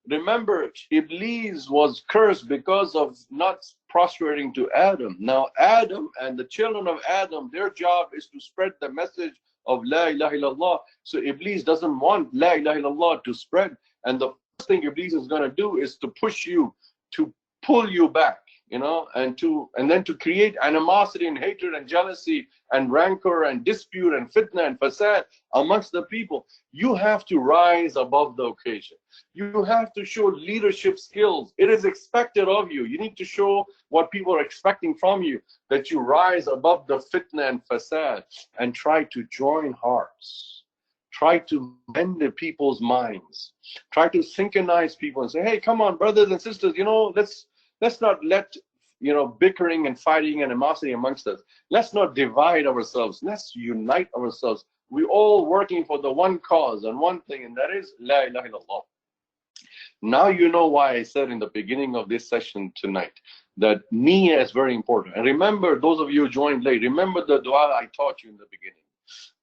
Remember, Iblis was cursed because of not prostrating to Adam. Now, Adam and the children of Adam, their job is to spread the message of La ilaha illallah. So Iblis doesn't want La ilaha illallah to spread. And the first thing Iblis is going to do is to push you, to pull you back, you know, and then to create animosity and hatred and jealousy and rancor and dispute and fitna and fasad amongst the people. You have to rise above the occasion. You have to show leadership skills. It is expected of you. You need to show what people are expecting from you, that you rise above the fitna and fasad and try to join hearts. Try to mend the people's minds. Try to synchronize people and say, hey, come on, brothers and sisters, you know, let's not let, you know, bickering and fighting and animosity amongst us. Let's not divide ourselves. Let's unite ourselves. We're all working for the one cause and one thing, and that is La ilaha illallah. Now you know why I said in the beginning of this session tonight that niyyah is very important. And remember, those of you who joined late, remember the dua I taught you in the beginning.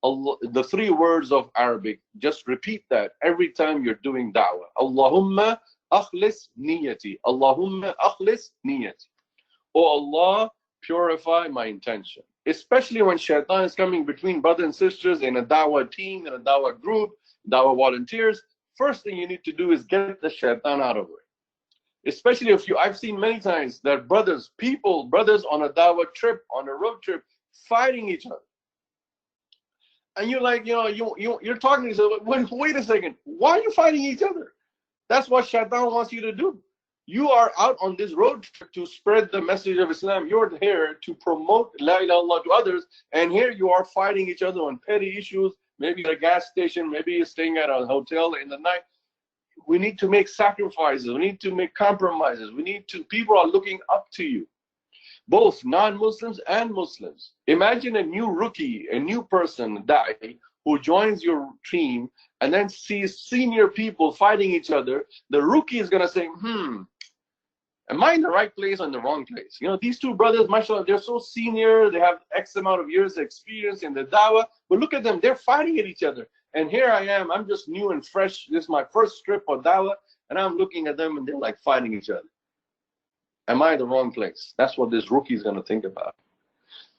Allah, the 3 words of Arabic, just repeat that every time you're doing da'wah. Allahumma akhlis niyyati. Allahumma akhlis niyyati. Oh Allah, purify my intention. Especially when shaitan is coming between brothers and sisters in a da'wah team, in a da'wah group, da'wah volunteers. First thing you need to do is get the shaitan out of the way. Especially if I've seen many times that brothers on a da'wah trip, on a road trip, fighting each other. And you're like, you know, you're talking to yourself, wait a second, why are you fighting each other? That's what shaitan wants you to do. You are out on this road trip to spread the message of Islam. You're here to promote La ilaha illallah to others, and here you are fighting each other on petty issues, maybe at a gas station, maybe you're staying at a hotel in the night. We need to make sacrifices. We need to make compromises. People are looking up to you, both non-Muslims and Muslims. Imagine a new rookie, a new person, da'i, who joins your team and then sees senior people fighting each other. The rookie is going to say, am I in the right place or in the wrong place? You know, these 2 brothers, mashallah, they're so senior, they have X amount of years of experience in the da'wah, but look at them, they're fighting at each other. And here I am, I'm just new and fresh. This is my first trip for da'wah, and I'm looking at them and they're like fighting each other. Am I in the wrong place? That's what this rookie is going to think about.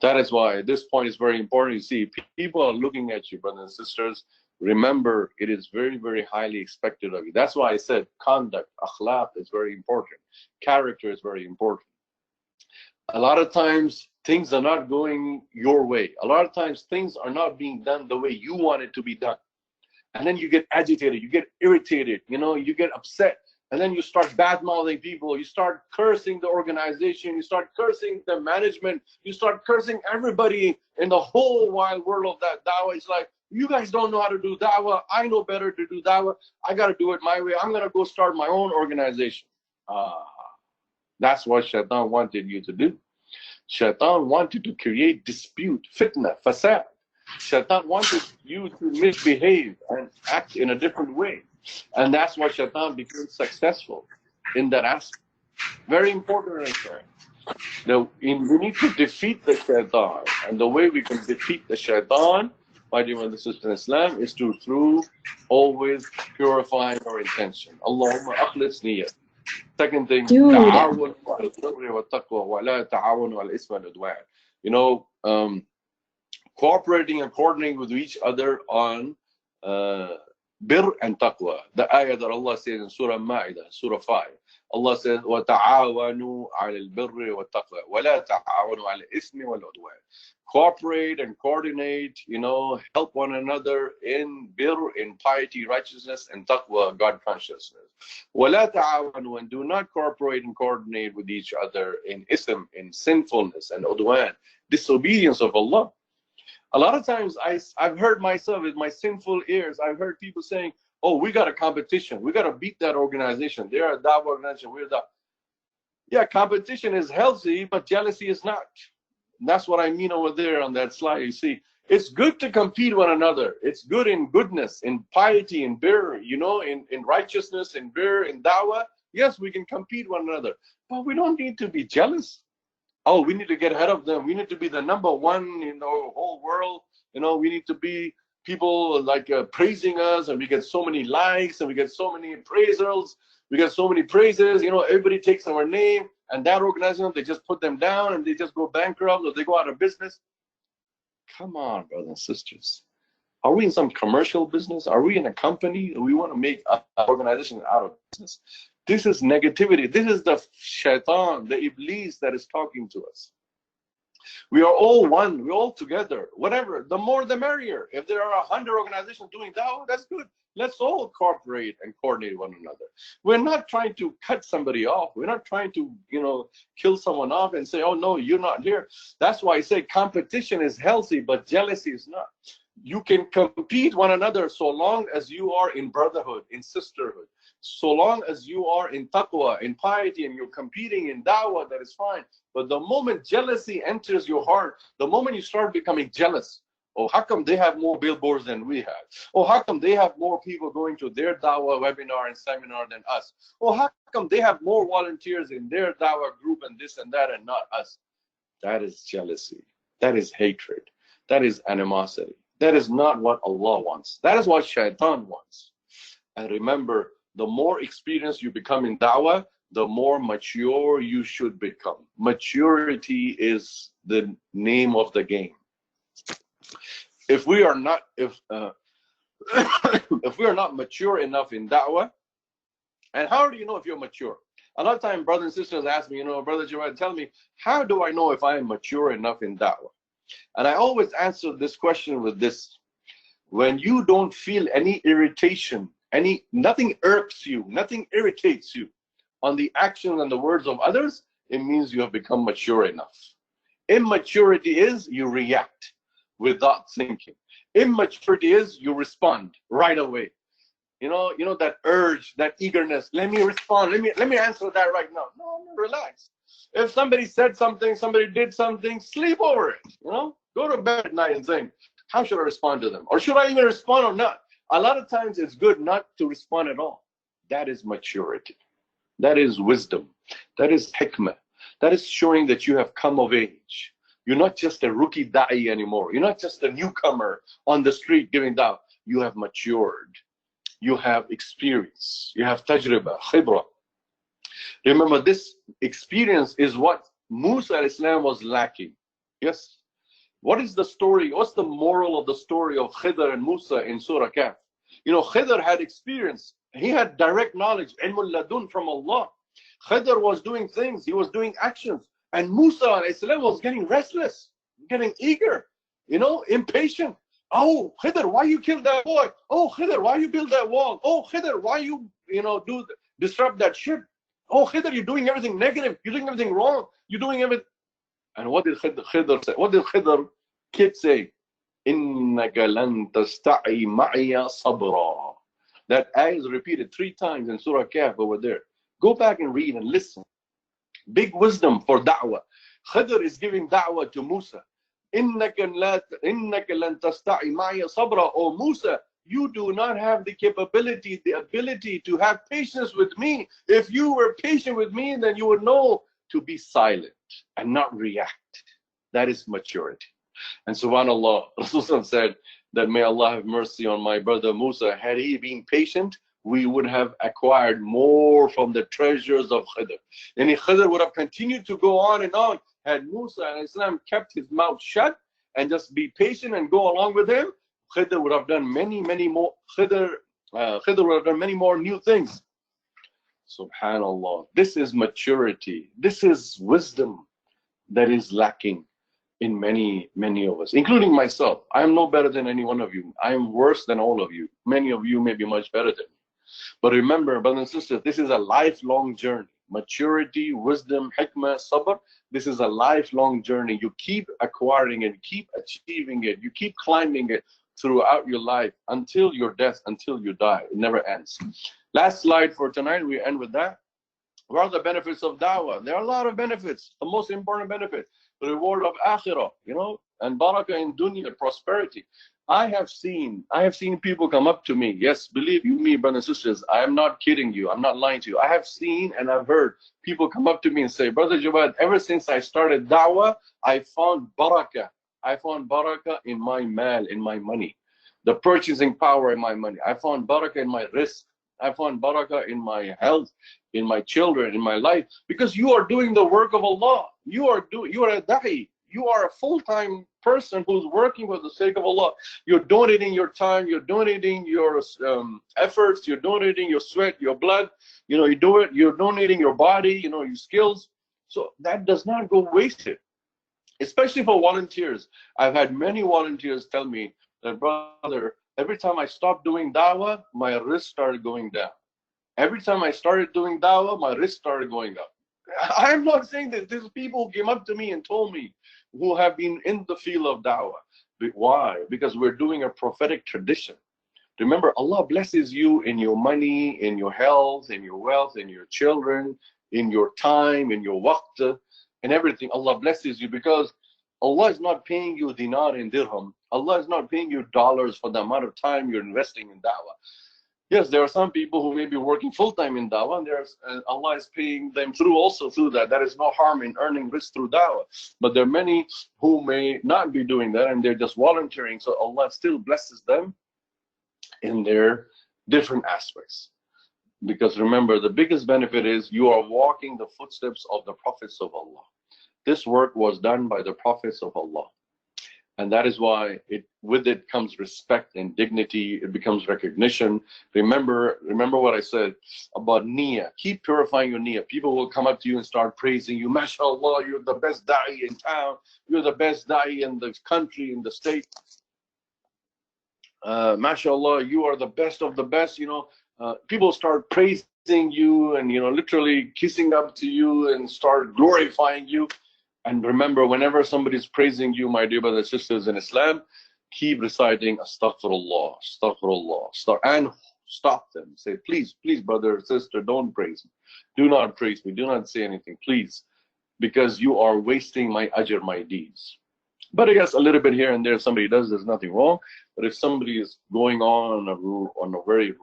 That is why this point is very important. You see, people are looking at you, brothers and sisters. Remember, it is very, very highly expected of you. That's why I said conduct, akhlaq is very important. Character is very important. A lot of times, things are not going your way. A lot of times, things are not being done the way you want it to be done. And then you get agitated, you get irritated, you know, you get upset. And then you start bad-mouthing people, you start cursing the organization, you start cursing the management, you start cursing everybody in the whole wide world of that da'wah. It's like, you guys don't know how to do da'wah, I know better to do da'wah, I got to do it my way, I'm going to go start my own organization. That's what shaitan wanted you to do. Shaitan wanted to create dispute, fitna, fasad. Shaitan wanted you to misbehave and act in a different way. And that's why shaitan became successful in that aspect. Very important right there. Now, we need to defeat the shaitan. And the way we can defeat the shaitan, my dear brothers and sisters in Islam, is through always purifying our intention. Allahumma akhlis niyyah. Second thing, ta'awun ala al-birri wa taqwa wa la ta'awun ala al-ismi wal-udwan. You know, cooperating and coordinating with each other on bir and taqwa. The ayah that Allah says in Surah Ma'idah, Surah 5. Allah says, وَتَعَاوَنُوا عَلَى الْبِرِّ وَالتَّقْوَى وَلَا تَعَاوَنُوا عَلَى الْإِثْمِ وَالْعُدْوَانِ. Cooperate and coordinate, you know, help one another in bir, in piety, righteousness, and taqwa, God consciousness. وَلَا تَعَاوَنُوا, and do not cooperate and coordinate with each other in ism, in sinfulness, and udwan, disobedience of Allah. A lot of times I've heard myself with my sinful ears, I've heard people saying, oh, we got a competition. We got to beat that organization. They're a da'wah organization. We're the... Yeah, competition is healthy, but jealousy is not. And that's what I mean over there on that slide. You see, it's good to compete one another. It's good in goodness, in piety, in bir, you know, in righteousness, in bir, in da'wah. Yes, we can compete one another, but we don't need to be jealous. Oh, we need to get ahead of them. We need to be the number one in the whole world. We need to be people like praising us, and we get so many likes, and we get so many appraisals. We get so many praises. Everybody takes our name, and that organization, they just put them down, and they just go bankrupt, or they go out of business. Come on, brothers and sisters. Are we in some commercial business? Are we in a company? We want to make an organization out of business. This is negativity. This is the shaitan, the iblis that is talking to us. We are all one. We're all together. Whatever. The more, the merrier. If there are 100 organizations doing dawah, that's good. Let's all cooperate and coordinate one another. We're not trying to cut somebody off. We're not trying to, kill someone off and say, oh, no, you're not here. That's why I say competition is healthy, but jealousy is not. You can compete one another so long as you are in brotherhood, in sisterhood. So long as you are in taqwa, in piety, and you're competing in dawah, that is fine. But the moment jealousy enters your heart, the moment you start becoming jealous, oh, how come they have more billboards than we have? Oh, how come they have more people going to their dawah webinar and seminar than us? Oh, how come they have more volunteers in their dawah group and this and that and not us? That is jealousy. That is hatred. That is animosity. That is not what Allah wants. That is what shaitan wants. And remember, the more experienced you become in dawah, the more mature you should become. Maturity is the name of the game. If we are not, if we are not mature enough in da'wah, and how do you know if you're mature? A lot of times, brothers and sisters ask me, Brother Jawad, tell me, how do I know if I am mature enough in da'wah? And I always answer this question with this. When you don't feel any irritation, nothing irks you, nothing irritates you on the actions and the words of others, it means you have become mature enough. Immaturity is you react without thinking. Immaturity is you respond right away. That urge, that eagerness. Let me respond. Let me answer that right now. No, relax. If somebody said something, somebody did something, sleep over it. Go to bed at night and think, how should I respond to them? Or should I even respond or not? A lot of times it's good not to respond at all. That is maturity. That is wisdom. That is hikmah. That is showing that you have come of age. You're not just a rookie da'i anymore. You're not just a newcomer on the street giving da'wah. You have matured. You have experience. You have tajriba, khibra. Remember, this experience is what Musa al-Islam was lacking. Yes. What is the story? What's the moral of the story of Khidr and Musa in Surah Kahf? Khidr had experience. He had direct knowledge, ilmul ladun from Allah. Khidr was doing things. He was doing actions. And Musa al-Islam was getting restless, getting eager, impatient. Oh, Khidr, why you killed that boy? Oh, Khidr, why you build that wall? Oh, Khidr, why you, disrupt that ship? Oh, Khidr, you're doing everything negative. You're doing everything wrong. You're doing everything. And what did Khidr say? What did Khidr kid say? إِنَّكَ لَن تَسْتَعِي مَعِيَ صَبْرًا. That ayah is repeated 3 times in Surah Kahf over there. Go back and read and listen. Big wisdom for da'wah. Khidr is giving da'wah to Musa. إِنَّكَ لَن تَسْتَعِي مَعِيَ صَبْرًا. Oh Musa, you do not have the capability, the ability to have patience with me. If you were patient with me, then you would know to be silent and not react. That is maturity. And subhanAllah, Rasulullah said that may Allah have mercy on my brother Musa. Had he been patient, we would have acquired more from the treasures of Khidr. And Khidr would have continued to go on and on. Had Musa and Islam kept his mouth shut and just be patient and go along with him, Khidr would have done many more. Khidr would have done many more new things. Subhanallah. This is maturity. This is wisdom that is lacking in many of us, including myself. I am no better than any one of you. I am worse than all of you. Many of you may be much better than me. But remember, brothers and sisters, this is a lifelong journey. Maturity, wisdom, hikmah, sabr. This is a lifelong journey. You keep acquiring it, keep achieving it, you keep climbing it throughout your life until your death, until you die. It never ends. Last slide for tonight. We end with that. What are the benefits of da'wah? There are a lot of benefits. The most important benefit, the reward of akhirah, and barakah in dunya, prosperity. I have seen people come up to me. Yes, believe you me, brothers and sisters, I am not kidding you. I'm not lying to you. I have seen and I've heard people come up to me and say, Brother Jawad, ever since I started dawah, I found barakah. I found barakah in my mal, in my money, the purchasing power in my money. I found barakah in my risk. I found barakah in my health, in my children, in my life, because you are doing the work of Allah. You are a da'i. You are a full-time person who's working for the sake of Allah. You're donating your time, you're donating your efforts, you're donating your sweat, your blood, you know, you're donating your body, you know, your skills. So that does not go wasted, especially for volunteers. I've had many volunteers tell me that, brother, every time I stopped doing dawah, my risk started going down. Every time I started doing dawah, my risk started going up. I'm not saying that these people came up to me and told me, who have been in the field of dawah. But why? Because we're doing a prophetic tradition. Remember, Allah blesses you in your money, in your health, in your wealth, in your children, in your time, in your waqt, and everything. Allah blesses you because Allah is not paying you dinar and dirham. Allah is not paying you dollars for the amount of time you're investing in dawah. Yes, there are some people who may be working full-time in dawah, and Allah is paying them through that. There is no harm in earning risk through dawah. But there are many who may not be doing that, and they're just volunteering. So Allah still blesses them in their different aspects. Because remember, the biggest benefit is you are walking the footsteps of the prophets of Allah. This work was done by the prophets of Allah. And that is why with it comes respect and dignity. It becomes recognition. Remember what I said about niyyah. Keep purifying your niyyah. People will come up to you and start praising you. MashaAllah, you're the best da'i in town. You're the best da'i in the country, in the state. MashaAllah, you are the best of the best. You know, people start praising you and, you know, literally kissing up to you and start glorifying you. And remember, whenever somebody is praising you, my dear brothers and sisters in Islam, keep reciting Astaghfirullah, Astaghfirullah, and stop them. Say, please, please, brother or sister, don't praise me. Do not praise me. Do not say anything, please, because you are wasting my ajr, my deeds. But I guess a little bit here and there, if somebody does, there's nothing wrong. But if somebody is going on a very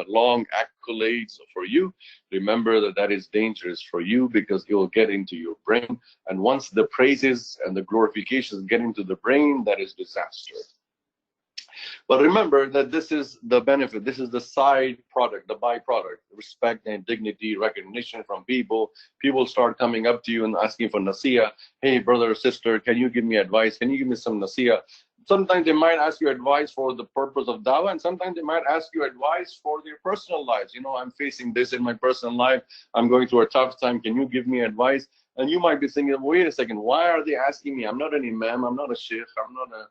long accolades for you, remember that is dangerous for you, because it will get into your brain. And once the praises and the glorifications get into the brain, that is disaster. But remember that this is the benefit. This is the side product, the byproduct. Respect and dignity, recognition from people. People start coming up to you and asking for nasiyah. Hey, brother or sister, can you give me advice? Can you give me some nasiyah? Sometimes they might ask you advice for the purpose of dawah, and sometimes they might ask you advice for their personal lives. You know, I'm facing this in my personal life. I'm going through a tough time. Can you give me advice? And you might be thinking, wait a second, why are they asking me? I'm not an imam, I'm not a sheikh,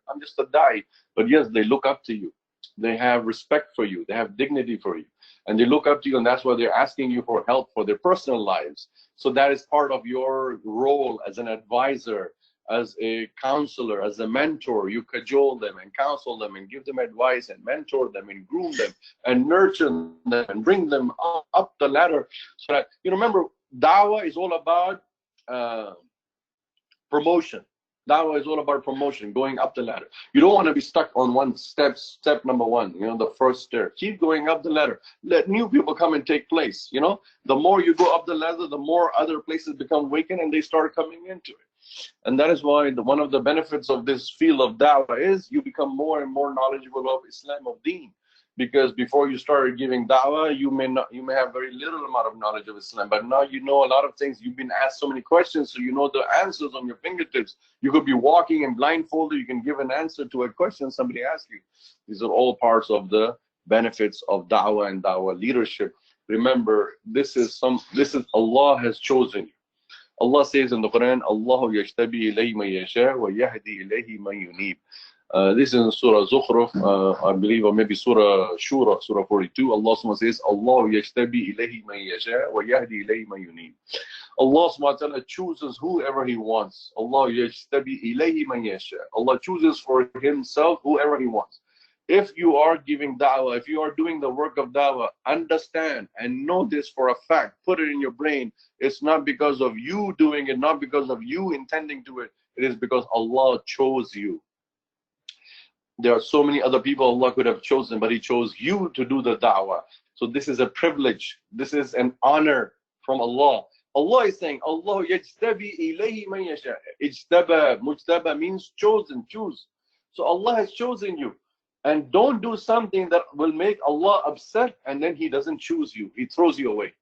I'm just a da'i. But yes, they look up to you. They have respect for you. They have dignity for you. And they look up to you, and that's why they're asking you for help for their personal lives. So that is part of your role as an advisor, as a counselor, as a mentor. You cajole them and counsel them and give them advice and mentor them and groom them and nurture them and bring them up the ladder. So that, you know, remember, dawah is all about promotion. Dawah is all about promotion, going up the ladder. You don't want to be stuck on one step number one, you know, the first stair. Keep going up the ladder. Let new people come and take place, you know. The more you go up the ladder, the more other places become vacant and they start coming into it. And that is why one of the benefits of this field of dawah is you become more and more knowledgeable of Islam, of deen. Because before you started giving dawah, you may have very little amount of knowledge of Islam, but now you know a lot of things. You've been asked so many questions, so you know the answers on your fingertips. You could be walking and blindfolded, you can give an answer to a question somebody asked you. These are all parts of the benefits of dawah and dawah leadership. Remember, this is Allah has chosen you. Allah says in the Quran, Allahu yajtabi ilayhi man yasha wa yahdi ilayhi man yunib. This is in Surah Zukhruf, I believe, or maybe Surah Shura, Surah 42. Allah subhanahu wa ta'ala says, Allah yajtabi ilayhi man yasha wa yahdi ilayhi man yunib. Allah subhanahu wa ta'ala chooses whoever He wants. Allah yajtabi ilayhi man yasha. Allah chooses for Himself whoever He wants. If you are giving da'wah, if you are doing the work of da'wah, understand and know this for a fact. Put it in your brain. It's not because of you doing it, not because of you intending to it. It is because Allah chose you. There are so many other people Allah could have chosen, but He chose you to do the da'wah. So this is a privilege. This is an honor from Allah. Allah is saying, Allah yajtabi ilayhi man yasha. Ijtaba, mujtaba means chosen, choose. So Allah has chosen you. And don't do something that will make Allah upset and then He doesn't choose you. He throws you away.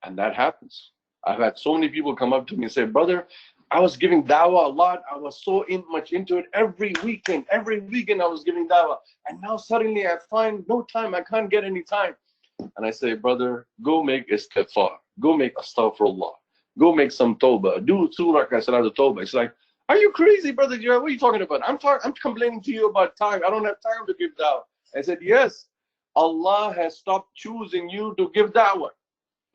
And that happens. I've had so many people come up to me and say, brother, I was giving dawah a lot. I was so much into it every weekend. Every weekend I was giving dawah. And now suddenly I find no time. I can't get any time. And I say, brother, go make istighfar. Go make astaghfirullah. Go make some tawbah. Do 2 rak'ah salat tawbah. It's like, are you crazy, brother? What are you talking about? I'm complaining to you about time. I don't have time to give dawah. I said, yes, Allah has stopped choosing you to give dawah.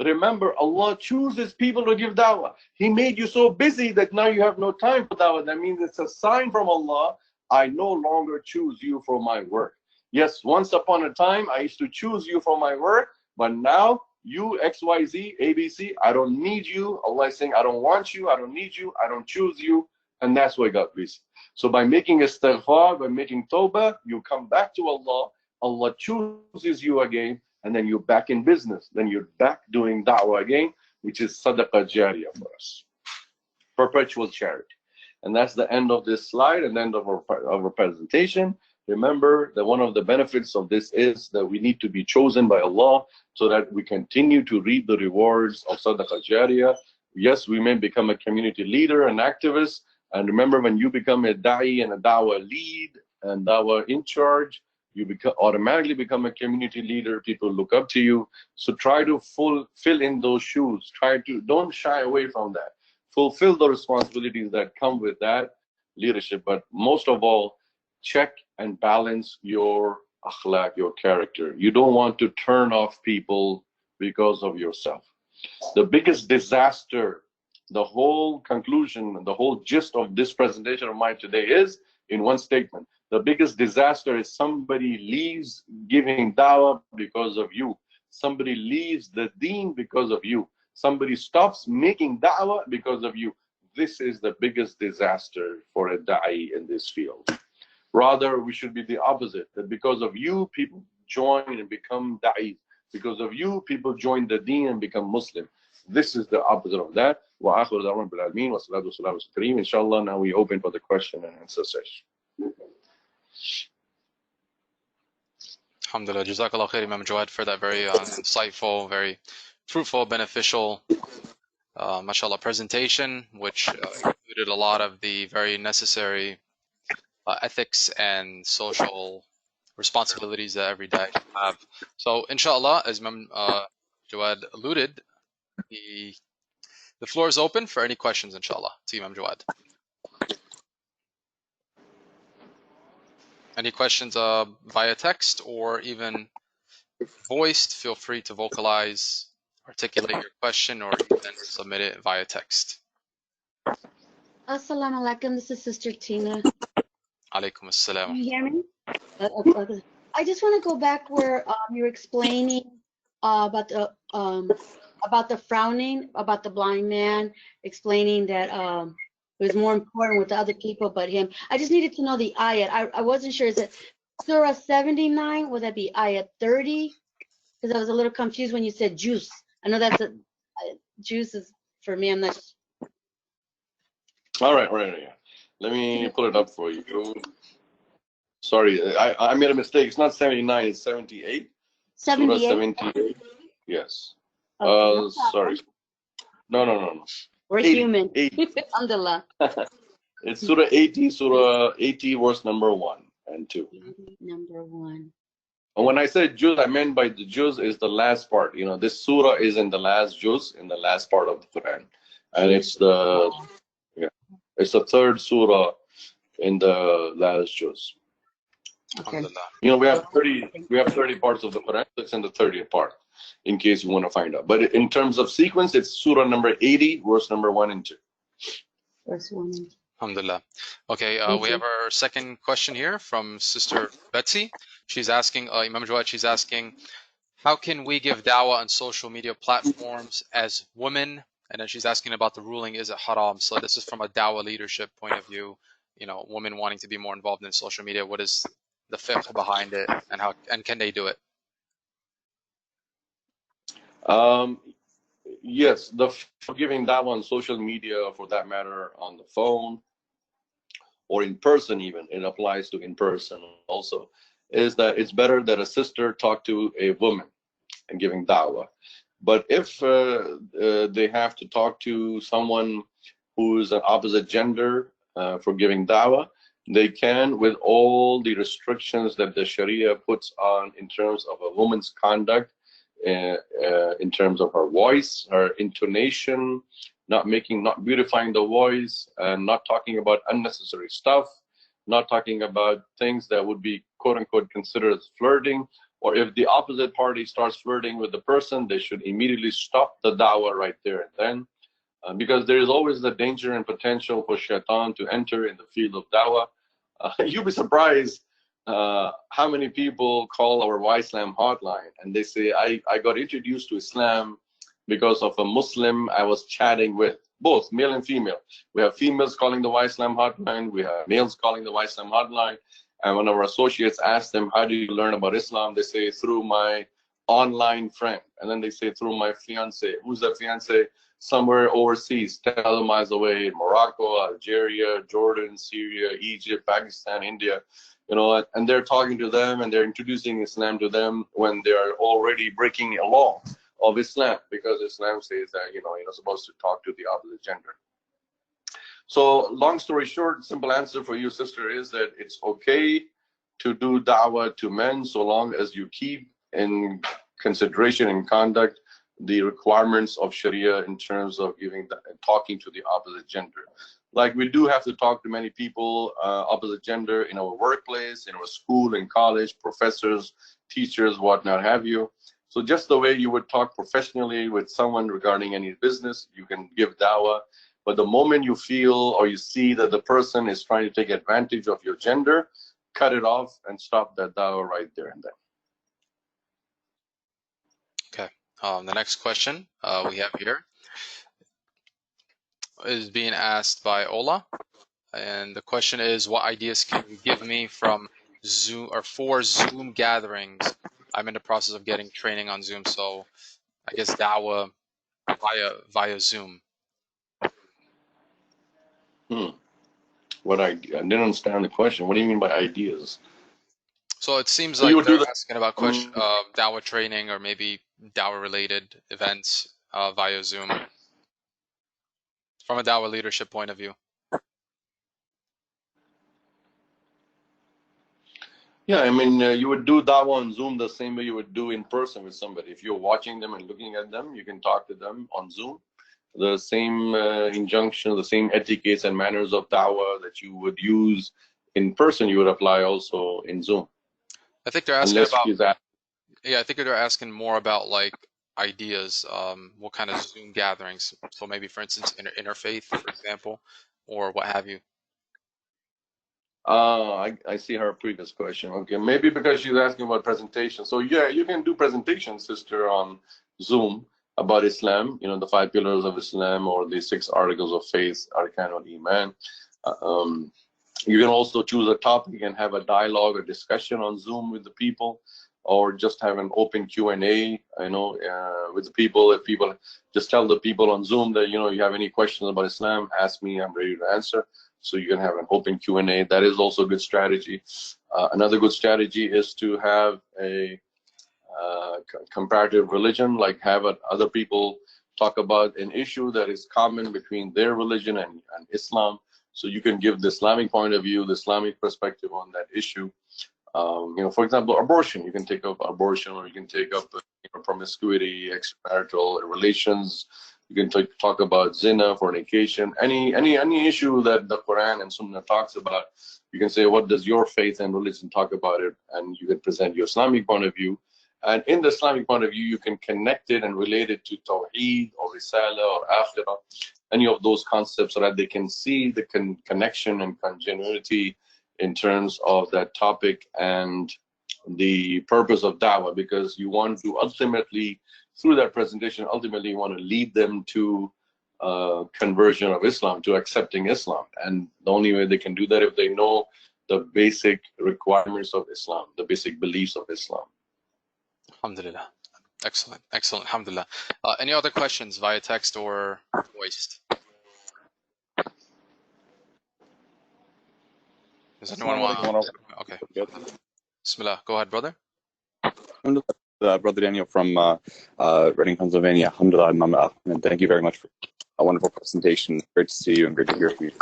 Remember, Allah chooses people to give dawah. He made you so busy that now you have no time for dawah. That means it's a sign from Allah. I no longer choose you for my work. Yes, once upon a time, I used to choose you for my work, but now you, XYZ, ABC, I don't need you. Allah is saying, I don't want you, I don't need you, I don't choose you. And that's why God busy. So by making istighfar, by making tawbah, you come back to Allah. Allah chooses you again, and then you're back in business. Then you're back doing da'wah again, which is sadaqah jariyah for us. Perpetual charity. And that's the end of this slide and end of our presentation. Remember that one of the benefits of this is that we need to be chosen by Allah so that we continue to reap the rewards of sadaqah jariyah. Yes, we may become a community leader, an activist. And remember, when you become a da'i and a dawah lead and dawah in charge, you automatically become a community leader. People look up to you. So try to fill in those shoes. Don't shy away from that. Fulfill the responsibilities that come with that leadership. But most of all, check and balance your akhlaq, your character. You don't want to turn off people because of yourself. The biggest disaster, the whole conclusion, the whole gist of this presentation of mine today is in one statement. The biggest disaster is somebody leaves giving dawah because of you. Somebody leaves the deen because of you. Somebody stops making da'wah because of you. This is the biggest disaster for a da'i in this field. Rather, we should be the opposite, that because of you, people join and become da'i. Because of you, people join the deen and become Muslim. This is the opposite of that. Wa akhiru da'wana bil alamin wa salatu wassalamu ala kareem. Inshallah, now we open for the question and answer session. Alhamdulillah, Jazakallah khair, Imam Jawad, for that very insightful, very fruitful, beneficial, mashallah, presentation, which included a lot of the very necessary ethics and social responsibilities that every day have. So, inshallah, as Imam Jawad alluded, the floor is open for any questions, inshallah, to Imam Jawad. Any questions via text or even voiced? Feel free to vocalize, articulate your question, or even submit it via text. Assalamu alaikum. This is Sister Tina. Alaikum assalam. Can you hear me? I just want to go back where you were explaining about the frowning, about the blind man, explaining that it was more important with the other people but him. I just needed to know the ayat. I wasn't sure. Is it Surah 79? Would that be ayat 30? Because I was a little confused when you said juice. I know that's juice is for me. I'm not. All right. Yeah. Let me pull it up for you. Sorry, I made a mistake. It's not 79. It's 78. 78. Surah 78. Yes. Okay, sorry. No. We're 80, human. 80. Alhamdulillah. It's Surah 80. Surah 80, verse number 1 and 2. Number 1. And when I said juz, I meant by the juz is the last part. You know, this surah is in the last juz, in the last part of the Quran, and it's the third surah in the last juz. Okay. You know, we have 30 parts of the Quran. It's in the 30th part, in case you want to find out. But in terms of sequence, it's surah number 80, verse number 1 and 2. Verse 1 and 2. Alhamdulillah. Okay, we have our second question here from Sister Betsy. She's asking, Imam Jawad, she's asking, how can we give dawah on social media platforms as women? And then she's asking about the ruling, is it haram? So this is from a dawah leadership point of view. you know, women wanting to be more involved in social media? What is the fiqh behind it, and how, and can they do it? Yes, the giving that on social media, for that matter, on the phone or in person, even it applies to in person also, is that it's better that a sister talk to a woman and giving dawah. But if they have to talk to someone who's an opposite gender for giving dawah, they can, with all the restrictions that the Sharia puts on in terms of a woman's conduct, in terms of her voice, her intonation, not beautifying the voice, and not talking about unnecessary stuff, not talking about things that would be quote unquote considered as flirting. Or if the opposite party starts flirting with the person, they should immediately stop the dawah right there and then. Because there is always the danger and potential for shaitan to enter in the field of dawah. You'll be surprised how many people call our Islam hotline and they say, I got introduced to Islam because of a Muslim I was chatting with, both male and female. We have females calling the Islam hotline, we have males calling the Islam hotline. And when our associates ask them, how do you learn about Islam? They say, through my online friend. And then they say, through my fiance. Who's that fiance? Somewhere overseas, 10,000 miles away, in Morocco, Algeria, Jordan, Syria, Egypt, Pakistan, India. You know, and they're talking to them and they're introducing Islam to them when they are already breaking a law of Islam, because Islam says that, you know, you're not supposed to talk to the opposite gender. So long story short, simple answer for you, sister, is that it's okay to do da'wah to men so long as you keep in consideration and conduct the requirements of Sharia in terms of talking to the opposite gender. Like we do have to talk to many people, opposite gender, in our workplace, in our school, in college, professors, teachers, whatnot have you. So just the way you would talk professionally with someone regarding any business, you can give da'wah. But the moment you feel or you see that the person is trying to take advantage of your gender, cut it off and stop that dawah right there and then. Okay. The next question we have here is being asked by Ola. And the question is, what ideas can you give me from Zoom or for Zoom gatherings? I'm in the process of getting training on Zoom, so I guess dawah via Zoom. What I didn't understand the question. What do you mean by ideas? So it seems So you like would do they're that. asking about dawah training or maybe dawah related events via Zoom from a dawah leadership point of view. Yeah, I mean, you would do dawah on Zoom the same way you would do in person with somebody. If you're watching them and looking at them, you can talk to them on Zoom. The same injunction, the same etiquettes and manners of dawah that you would use in person, you would apply also in Zoom. I think they're asking about. Yeah, I think they're asking more about like ideas, what kind of Zoom gatherings. So maybe, for instance, interfaith, for example, or what have you. I see her previous question. Okay, maybe because she's asking about presentation. So yeah, you can do presentations, sister, on Zoom about Islam. You know, the 5 pillars of Islam or the 6 articles of faith, Arkan al-Iman. You can also choose a topic and have a dialogue or discussion on Zoom with the people, or just have an open Q&A, you know, with the people. If people just tell the people on Zoom that, you know, you have any questions about Islam, ask me, I'm ready to answer. So you can have an open Q&A. That is also a good strategy. Another good strategy is to have a comparative religion, like have other people talk about an issue that is common between their religion and Islam. So you can give the Islamic point of view, the Islamic perspective on that issue. You know, for example, abortion. You can take up abortion, or you can take up promiscuity, extramarital relations. You can talk about zina, fornication, any issue that the Quran and Sunnah talks about. You can say, what does your faith and religion talk about it? And you can present your Islamic point of view. And in the Islamic point of view, you can connect it and relate it to Tawheed or Risala or Akhirah, any of those concepts, so that they can see the connection and continuity in terms of that topic and the purpose of dawah, because you want to ultimately, through that presentation, ultimately you want to lead them to conversion of Islam to accepting Islam. And the only way they can do that if they know the basic requirements of Islam, the basic beliefs of Islam. Alhamdulillah. Excellent. Excellent. Alhamdulillah. Any other questions via text or voiced? Does anyone want? Okay. Bismillah. Go ahead, brother. Brother Daniel from Reading, Pennsylvania. Alhamdulillah, Imam Ahmed. Thank you very much for a wonderful presentation. Great to see you and great to hear from you.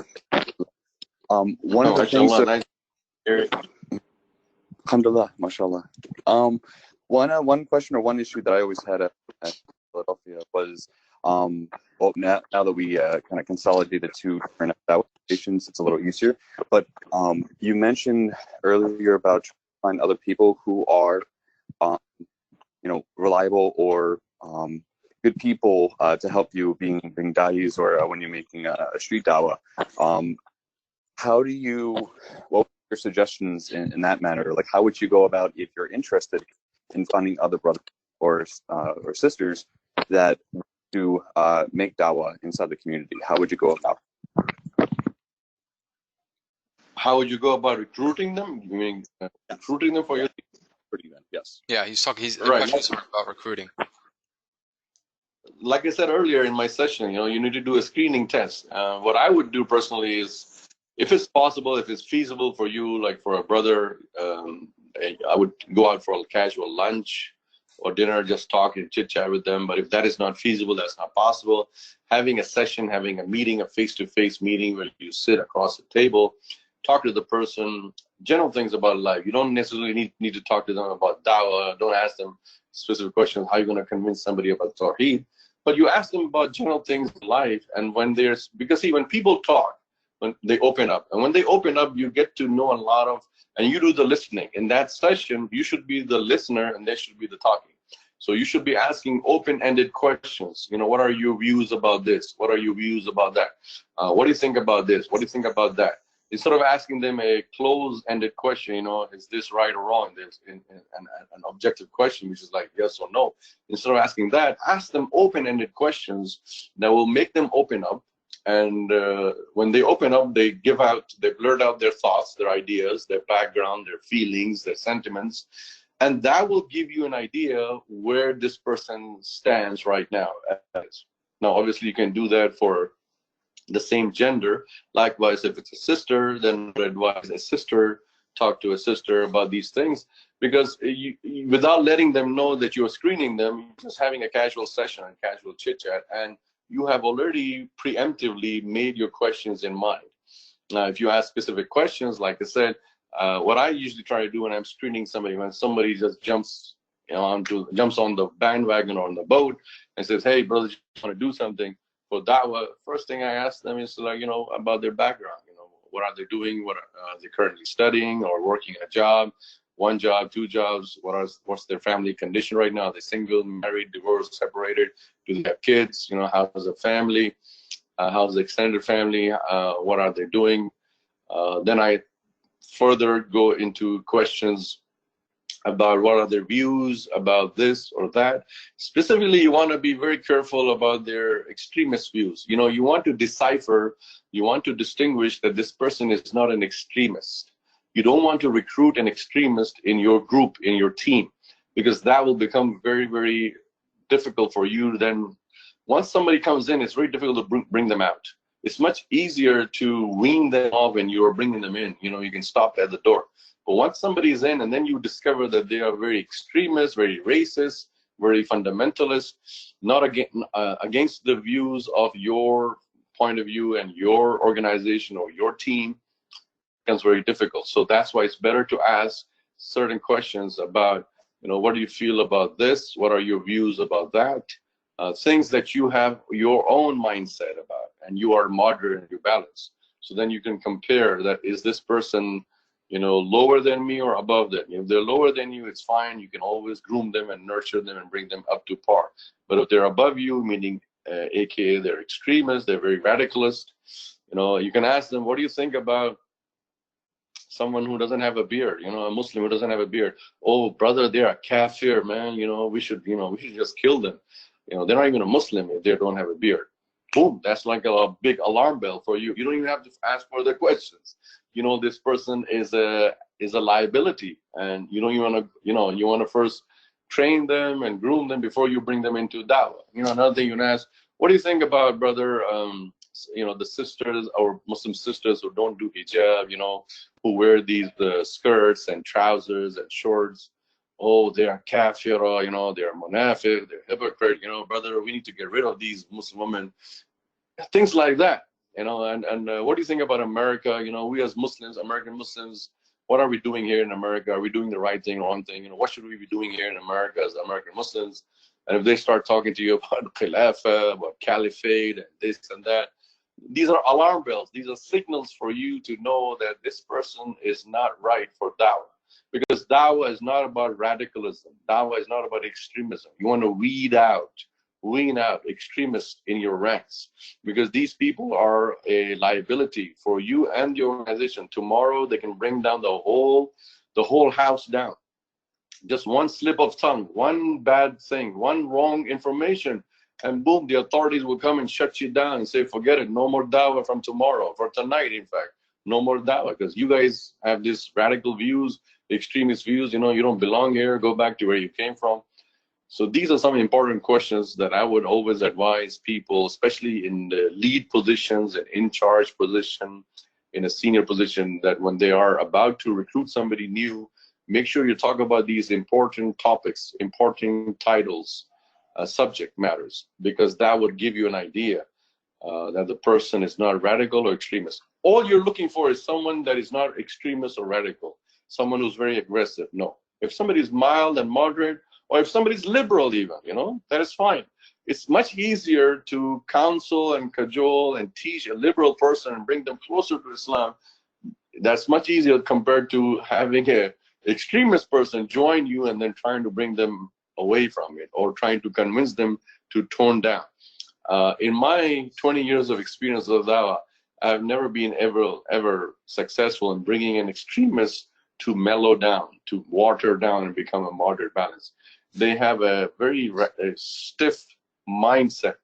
One of the things that, Alhamdulillah, mashallah. One question or one issue that I always had at Philadelphia was, well, now that we kind of consolidated two different stations, it's a little easier. But you mentioned earlier about trying to find other people who are, reliable or good people to help you being da'is or when you're making a street dawah. How do you, what are your suggestions in that manner? Like, how would you go about if you're interested in finding other brothers or sisters that to make dawah inside the community? How would you go about it? How would you go about recruiting them? You mean recruiting them for your team? Yes. Yeah, he's talking. The Right. questions are about recruiting. Like I said earlier in my session, you need to do a screening test. What I would do personally is, if it's possible, if it's feasible for you, like for a brother, I would go out for a casual lunch or dinner, just talk and chit chat with them. But if that is not feasible, that's not possible, having a session, having a meeting, a face-to-face meeting where you sit across the table, talk to the person, general things about life. You don't necessarily need to talk to them about dawah. Don't ask them specific questions, how you're going to convince somebody about Tawheed. But you ask them about general things in life. And because see, when people talk, when they open up, and when they open up, you get to know a lot of, and you do the listening. In that session, you should be the listener and they should be the talking. So you should be asking open-ended questions. What are your views about this? What are your views about that? What do you think about this? What do you think about that? Instead of asking them a closed-ended question, is this right or wrong? There's an objective question, which is like yes or no. Instead of asking that, ask them open-ended questions that will make them open up. And when they open up, they blurt out their thoughts, their ideas, their background, their feelings, their sentiments. And that will give you an idea where this person stands right now. Now, obviously, you can do that for the same gender. Likewise, if it's a sister, then advise a sister, talk to a sister about these things, because without letting them know that you're screening them, you're just having a casual session and casual chit chat, and you have already preemptively made your questions in mind. Now, if you ask specific questions, like I said, what I usually try to do when I'm screening somebody, when somebody just jumps on the bandwagon or on the boat and says, "Hey, brother, you want to do something for da'wah?" First thing I ask them is about their background. What are they doing? What are they currently studying or working a job? One job, two jobs? What's their family condition right now? Are they single, married, divorced, separated? Do they have kids? How's the family? How's the extended family? What are they doing? Then I further go into questions about what are their views about this or that. Specifically, you want to be very careful about their extremist views. You want to decipher, you want to distinguish that this person is not an extremist. You don't want to recruit an extremist in your group, in your team, because that will become very, very difficult for you. Then once somebody comes in, it's very difficult to bring them out. It's much easier to wean them off when you're bringing them in. You can stop at the door. But once somebody's in, and then you discover that they are very extremist, very racist, very fundamentalist, not against the views of your point of view and your organization or your team, it becomes very difficult. So that's why it's better to ask certain questions about, what do you feel about this? What are your views about that? Things that you have your own mindset about, and you are moderate and you balance. So then you can compare that, is this person lower than me or above them? If they're lower than you, it's fine. You can always groom them and nurture them and bring them up to par. But if they're above you, meaning AKA they're extremists, they're very radicalist, you can ask them, what do you think about someone who doesn't have a beard, a Muslim who doesn't have a beard? Oh, brother, they're a kafir, man. We should just kill them. They're not even a Muslim if they don't have a beard. boom, that's like a big alarm bell for you. You don't even have to ask further questions. You know, this person is a liability, and you don't even want to, you know, you want to first train them and groom them before you bring them into dawah. You know, another thing you can ask, what do you think about, brother, you know, the sisters, our Muslim sisters who don't do hijab, you know, who wear these skirts and trousers and shorts? Oh, they are kafira, you know, they are munafiq, they're hypocrite, you know, brother, we need to get rid of these Muslim women. Things like that, you know. And what do you think about America? You know, we as Muslims, American Muslims, what are we doing here in America? Are we doing the right thing, wrong thing? You know, what should we be doing here in America as American Muslims? And if they start talking to you about khilafah, about caliphate, and this and that, these are alarm bells. These are signals for you to know that this person is not right for dawah. Because dawah is not about radicalism. Dawah is not about extremism. You want to weed out extremists in your ranks, because these people are a liability for you and the organization. Tomorrow they can bring down the whole house down. Just one slip of tongue, one bad thing, one wrong information, and boom, the authorities will come and shut you down and say, forget it, no more dawah from tomorrow, for tonight, in fact, no more dawah, because you guys have these radical views, extremist views, you know, you don't belong here, go back to where you came from. So these are some important questions that I would always advise people, especially in the lead positions and in charge position, in a senior position, that when they are about to recruit somebody new, make sure you talk about these important topics, important titles, subject matters, because that would give you an idea that the person is not radical or extremist. All you're looking for is someone that is not extremist or radical, someone who's very aggressive. No. If somebody is mild and moderate, or if somebody's liberal even, you know, that is fine. It's much easier to counsel and cajole and teach a liberal person and bring them closer to Islam. That's much easier compared to having a extremist person join you and then trying to bring them away from it, or trying to convince them to tone down. In my 20 years of experience of dawah, I've never been ever successful in bringing an extremist to mellow down, to water down and become a moderate balance. They have a very stiff mindset.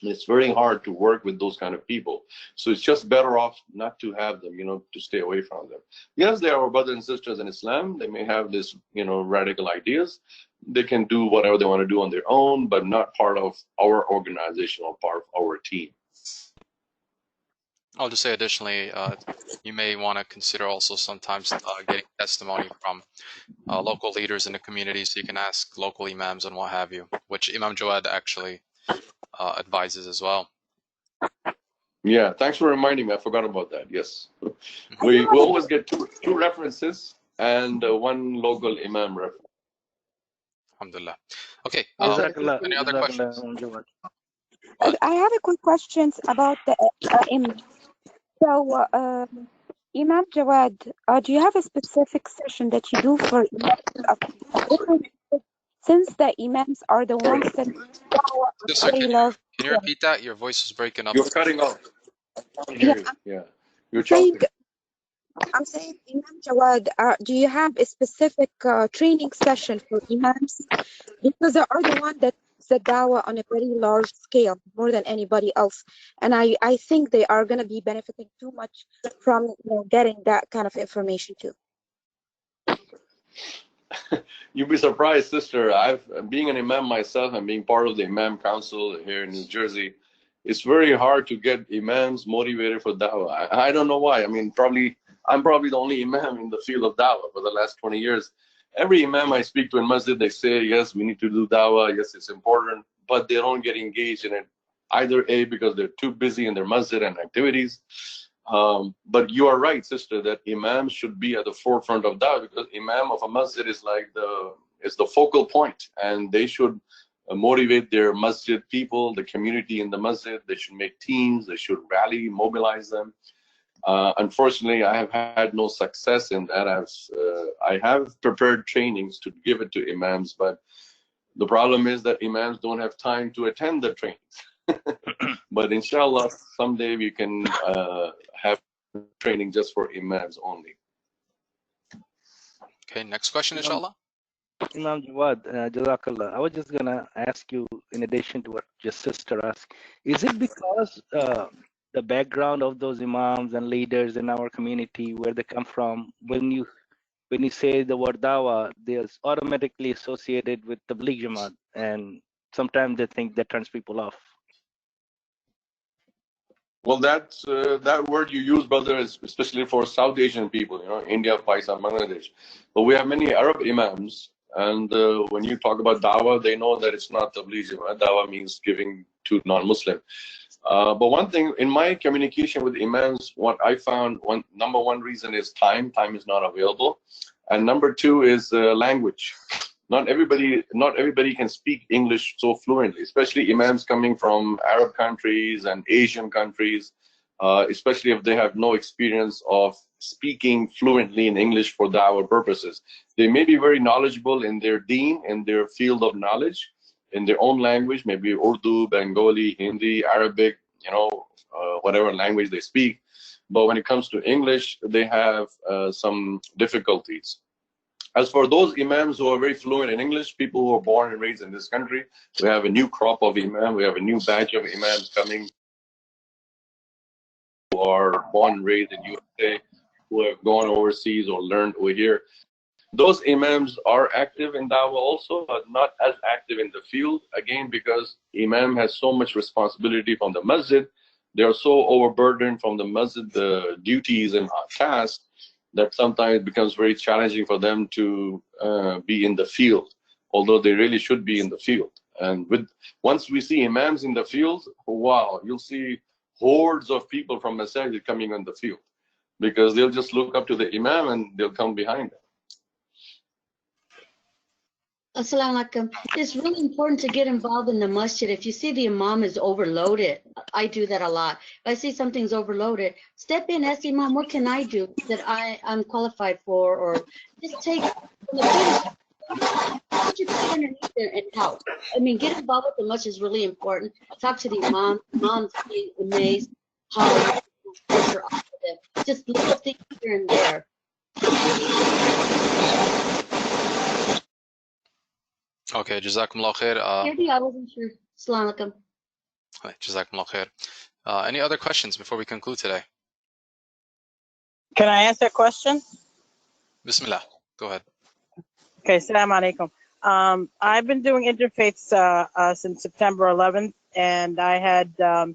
It's very hard to work with those kind of people. So it's just better off not to have them, you know, to stay away from them. Yes, they are our brothers and sisters in Islam. They may have this, you know, radical ideas. They can do whatever they want to do on their own, but not part of our organization or part of our team. I'll just say additionally, you may want to consider also sometimes getting testimony from local leaders in the community, so you can ask local imams and what have you, which Imam Jawad actually advises as well. Yeah, thanks for reminding me. I forgot about that. Yes, we always get two references and one local imam reference. Alhamdulillah. Okay, Jazakallah. any other questions? I have a quick questions about the imam. So, Imam Jawad, do you have a specific session that you do for imams? Since the imams are the ones that Sister, can you repeat that? Your voice is breaking up. You're cutting off. Yeah, you're saying, chopping. I'm saying, Imam Jawad, do you have a specific training session for imams? Because they are the one that the dawah on a very large scale, more than anybody else. And I think they are going to be benefiting too much from, you know, getting that kind of information too. You'd be surprised, sister. Being an imam myself and being part of the imam council here in New Jersey, it's very hard to get imams motivated for dawah. I don't know why. I mean, I'm probably the only imam in the field of dawah for the last 20 years. Every imam I speak to in masjid, they say, yes, we need to do dawah. Yes, it's important, but they don't get engaged in it. Either A, because they're too busy in their masjid and activities. But you are right, sister, that imams should be at the forefront of dawah, because imam of a masjid is like the focal point, and they should motivate their masjid people, the community in the masjid. They should make teams. They should rally, mobilize them. Unfortunately, I have had no success in that. I have prepared trainings to give it to imams, but the problem is that imams don't have time to attend the trainings. But inshallah, someday we can have training just for imams only. Okay, next question, inshallah. Imam Jawad, Jazakallah. I was just gonna ask you, in addition to what your sister asked, is it because the background of those imams and leaders in our community, where they come from, when you say the word dawah, they're automatically associated with the Tabligh Jamaat, and sometimes they think that turns people off. Well, that word you use, brother, is especially for South Asian people, you know, India, Pakistan, Bangladesh. But we have many Arab imams, and when you talk about dawah, they know that it's not tabligh. Dawah means giving to non-Muslim. But one thing in my communication with imams, what I found, number one reason is time. Time is not available, and number two is language. Not everybody can speak English so fluently, especially imams coming from Arab countries and Asian countries, especially if they have no experience of speaking fluently in English for dawah purposes. They may be very knowledgeable in their deen, in their field of knowledge, in their own language, maybe Urdu, Bengali, Hindi, Arabic, you know, whatever language they speak. But when it comes to English, they have some difficulties. As for those imams who are very fluent in English, people who are born and raised in this country, we have a new crop of imam. We have a new batch of imams coming who are born and raised in USA, who have gone overseas or learned over here. Those imams are active in dawah also, but not as active in the field. Again, because imam has so much responsibility from the masjid, they are so overburdened from the masjid, the duties and tasks, that sometimes it becomes very challenging for them to be in the field, although they really should be in the field. And once we see imams in the field, wow, you'll see hordes of people from masajid coming on the field, because they'll just look up to the imam and they'll come behind him. Assalamu alaikum. It's really important to get involved in the masjid. If you see the imam is overloaded, I do that a lot. If I see something's overloaded, step in, ask the imam, what can I do that I'm qualified for? Or just take, put your feet underneath there and help. I mean, get involved with the masjid is really important. Talk to the imam. Imam's being amazed how pressure off of them. Just little things here and there. Okay, Jazakumullah khair. Maybe I wasn't sure. Assalamu alaikum. Jazakumullah khair. Any other questions before we conclude today? Can I ask a question? Bismillah. Go ahead. Okay, assalamu alaikum. I've been doing interfaiths since September 11th, and I had I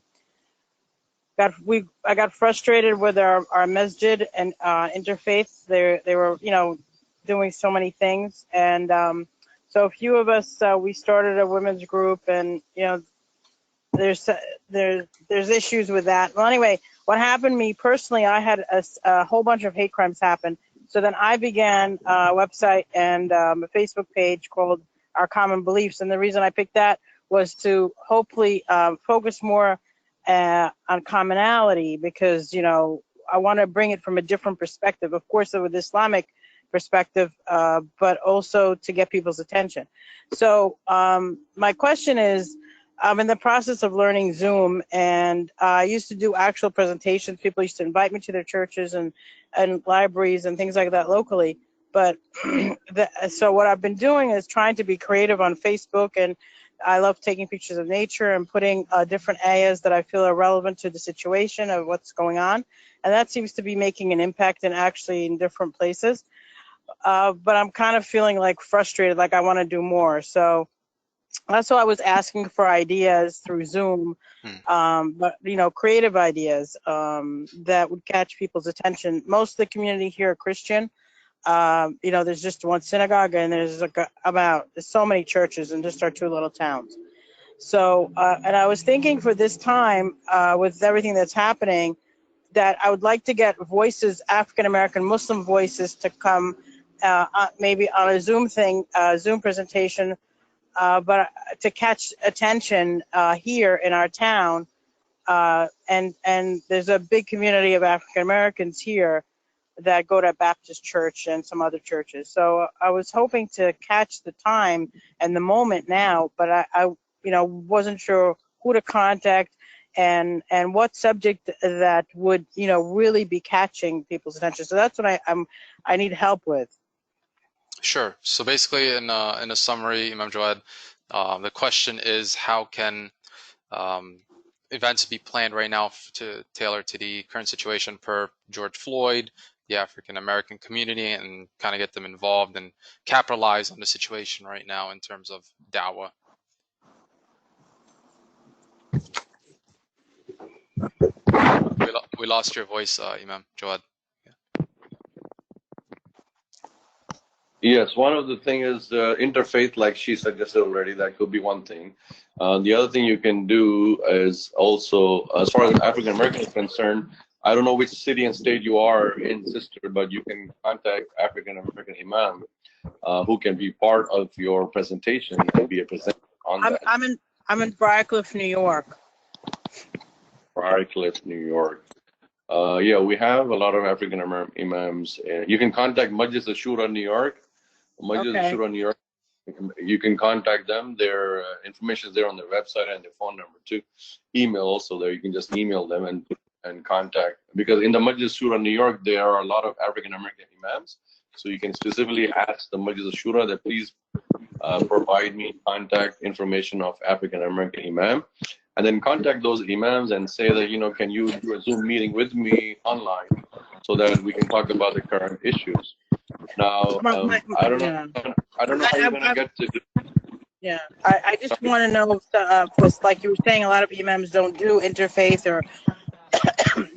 got frustrated with our masjid and interfaiths. They were, you know, doing so many things, and so a few of us we started a women's group, and you know, there's issues with that. Well, anyway, what happened to me personally, I had a whole bunch of hate crimes happen. So then I began a website and a Facebook page called Our Common Beliefs, and the reason I picked that was to hopefully focus more on commonality, because, you know, I want to bring it from a different perspective, of course, with Islamic perspective, but also to get people's attention. So my question is, I'm in the process of learning Zoom, and I used to do actual presentations. People used to invite me to their churches and libraries and things like that locally. But so what I've been doing is trying to be creative on Facebook, and I love taking pictures of nature and putting different ayahs that I feel are relevant to the situation of what's going on. And that seems to be making an impact in different places. But I'm kind of feeling like frustrated, like I want to do more. So that's why I was asking for ideas through Zoom, but, you know, creative ideas that would catch people's attention. Most of the community here are Christian. You know, there's just one synagogue, and there's so many churches in just our two little towns. So, and I was thinking for this time, with everything that's happening, that I would like to get voices, African-American Muslim voices, to come maybe on a Zoom Zoom presentation, but to catch attention here in our town. And there's a big community of African-Americans here that go to Baptist church and some other churches. So I was hoping to catch the time and the moment now, but I you know, wasn't sure who to contact and what subject that would, you know, really be catching people's attention. So that's what I need help with. Sure. So basically, in a summary, Imam Jawad, the question is, how can events be planned right now to tailor to the current situation per George Floyd, the African American community, and kind of get them involved and capitalize on the situation right now in terms of dawah? We lost your voice, Imam Jawad. Yes, one of the things is interfaith, like she suggested already. That could be one thing. The other thing you can do is also, as far as African American is concerned, I don't know which city and state you are in, sister, but you can contact African American imam who can be part of your presentation and be a presenter on that. I'm in Briarcliff, New York. Briarcliff, New York. Yeah, we have a lot of African American imams. You can contact Majlis Ashura New York. Majlis Ashura New York. You can contact them. Their information is there on their website and their phone number too. Email also there. You can just email them and contact, because in the Majlis Shura New York there are a lot of African American imams. So you can specifically ask the Majlis Shura that please provide me contact information of African American imam, and then contact those imams and say that, you know, can you do a Zoom meeting with me online so that we can talk about the current issues. Now, I don't know how you're gonna get to. Yeah, I just want to know, because like you were saying, a lot of imams don't do interfaith or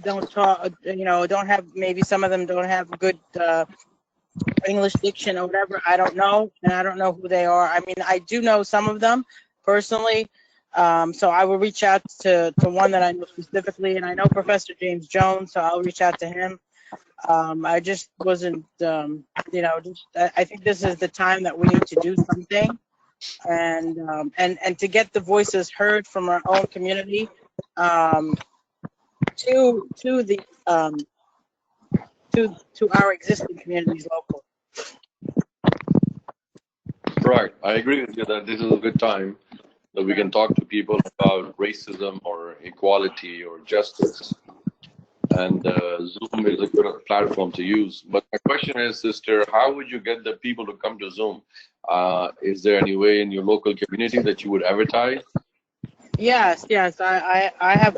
don't talk, you know, don't have, maybe some of them don't have good English diction or whatever. I don't know, and I don't know who they are. I mean, I do know some of them personally, so I will reach out to one that I know specifically, and I know Professor James Jones, so I'll reach out to him. I just wasn't, you know, I think this is the time that we need to do something, and to get the voices heard from our own community, to the to our existing communities local. Right, I agree with you that this is a good time that we can talk to people about racism or equality or justice, and Zoom is a good platform to use. But my question is, sister, how would you get the people to come to Zoom? Is there any way in your local community that you would advertise? Yes, I have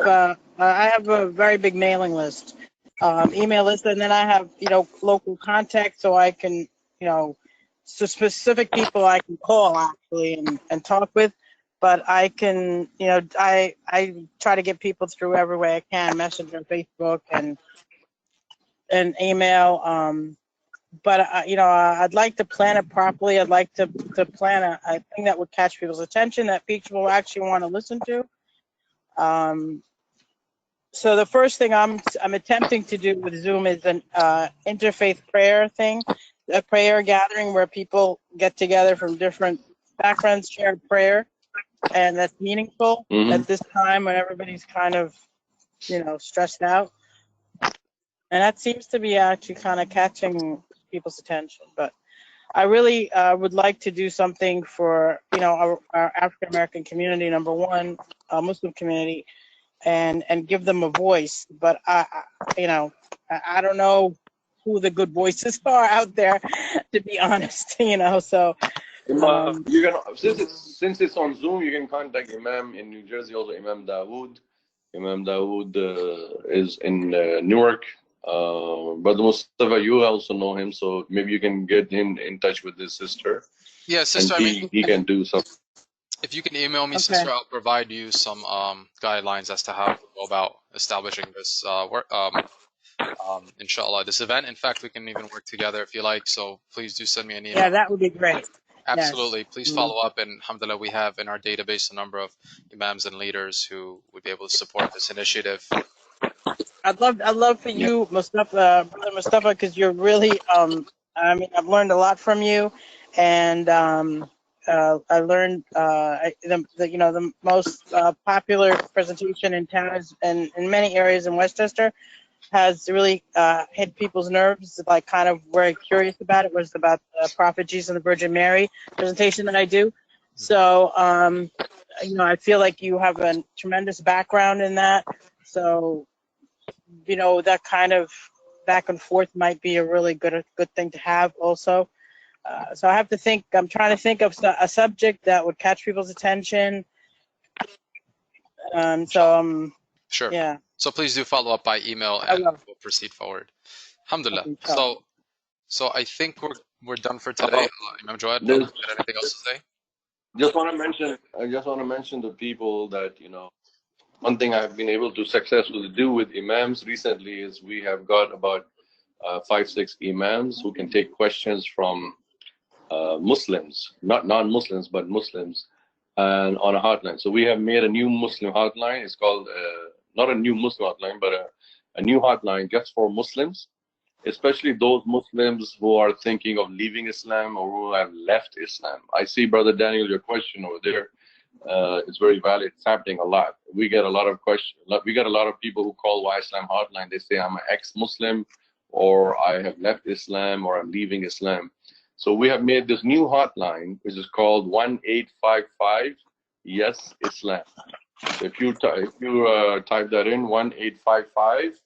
a very big mailing list, email list, and then I have, you know, local contacts, so I can, you know, so specific people I can call actually and talk with. But I can, you know, I try to get people through every way I can, Messenger, Facebook, and email. But you know, I'd like to plan it properly. I'd like to plan a thing that would catch people's attention, that people actually want to listen to. So the first thing I'm attempting to do with Zoom is an interfaith prayer thing, a prayer gathering where people get together from different backgrounds, share prayer, and that's meaningful at this time when everybody's kind of, you know, stressed out. And that seems to be actually kind of catching people's attention. But I really would like to do something for, you know, our African American community, number one, Muslim community, and give them a voice. But you know, I don't know who the good voices are out there, to be honest. You know, so. You can, since it's on Zoom, you can contact Imam in New Jersey, also Imam Dawood. Imam Dawood is in Newark. Brother Mustafa, you also know him, so maybe you can get him in touch with his sister. Yeah, sister, and I mean, he can do something. If you can email me, sister, I'll provide you some guidelines as to how to go about establishing this inshallah, this event. In fact, we can even work together if you like, so please do send me an email. Yeah, that would be great. Absolutely. Yes. Please follow up, and alhamdulillah, we have in our database a number of imams and leaders who would be able to support this initiative. I'd love for you, Mustafa, Brother Mustafa, because you're really, I mean, I've learned a lot from you, and I learned you know, the most popular presentation in town is, and in many areas in Westchester, has really hit people's nerves. Like, kind of very curious about it, was about Prophet Jesus and the Virgin Mary presentation that I do. So, you know, I feel like you have a tremendous background in that. So, you know, that kind of back and forth might be a really good thing to have also. So I have to think. I'm trying to think of a subject that would catch people's attention. And so Sure. yeah. So please do follow up by email, I and will. we'll proceed forward. Alhamdulillah. Okay, so So I think we're done for today. Imam Jawad, There's- got anything else to say? I just want to mention to people that, you know, one thing I've been able to successfully do with imams recently is we have got about 5-6 imams who can take questions from Muslims, not non-Muslims, but Muslims, and on a hotline. So we have made a new Muslim hotline. It's called, not a new Muslim hotline, but a new hotline just for Muslims, especially those Muslims who are thinking of leaving Islam or who have left Islam. I see, Brother Daniel, your question over there. It's very valid. It's happening a lot. We get a lot of questions. We get a lot of people who call Why Islam hotline. They say, I'm an ex-Muslim, or I have left Islam, or I'm leaving Islam. So we have made this new hotline, which is called 1855 Yes Islam. So if you type that in, 1855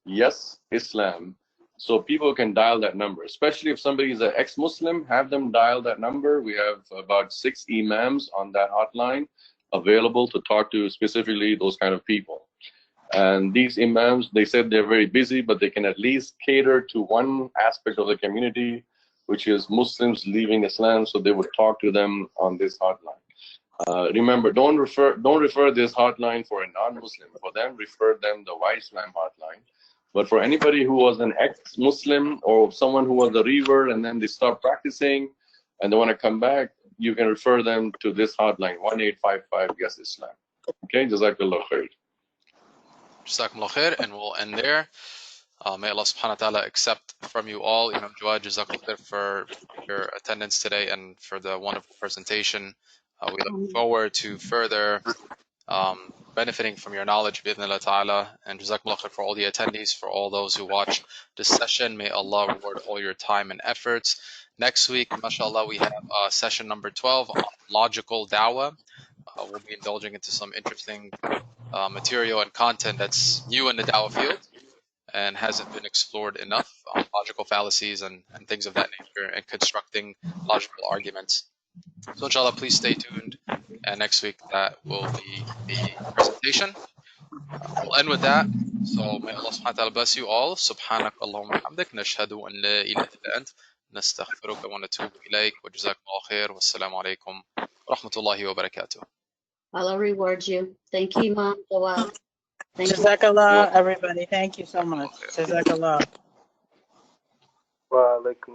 Yes Islam, so people can dial that number. Especially if somebody is an ex-Muslim, have them dial that number. We have about 6 imams on that hotline available to talk to specifically those kind of people. And these imams, they said they're very busy, but they can at least cater to one aspect of the community, which is Muslims leaving Islam. So they would talk to them on this hotline. Remember, don't refer this hotline for a non-Muslim. For them, refer them the Why Islam hotline. But for anybody who was an ex-Muslim or someone who was a revert and then they stop practicing and they want to come back, you can refer them to this hotline, 1855 Yes Islam. Okay, Jazakallah khair. Jazakumullah khair, and we'll end there. May Allah subhanahu wa ta'ala accept from you all. Imam Jawad, Jazakumullah khair for your attendance today and for the wonderful presentation. We look forward to further benefiting from your knowledge, bi'idhnillah ta'ala, and Jazakumullah khair for all the attendees, for all those who watch this session. May Allah reward all your time and efforts. Next week, mashallah, we have session number 12 on logical dawah. We'll be indulging into some interesting material and content that's new in the dawah field and hasn't been explored enough, logical fallacies and things of that nature, and constructing logical arguments. So inshallah, please stay tuned, and next week that will be the presentation. We'll end with that. So may Allah subhanahu wa ta'ala bless you all. Subhanak Allahumma hamdik, nashhadu an la ilaha illa ant, nastaghfiruka wa natubu ilayk, wa jazakumullah khair, wassalamu alaikum wa rahmatullahi wa barakatuh. Allah rewards you. Thank you, Imam Jawad. Thank you. Jazakallah, everybody. Thank you so much. Jazakallah. Wa alaikum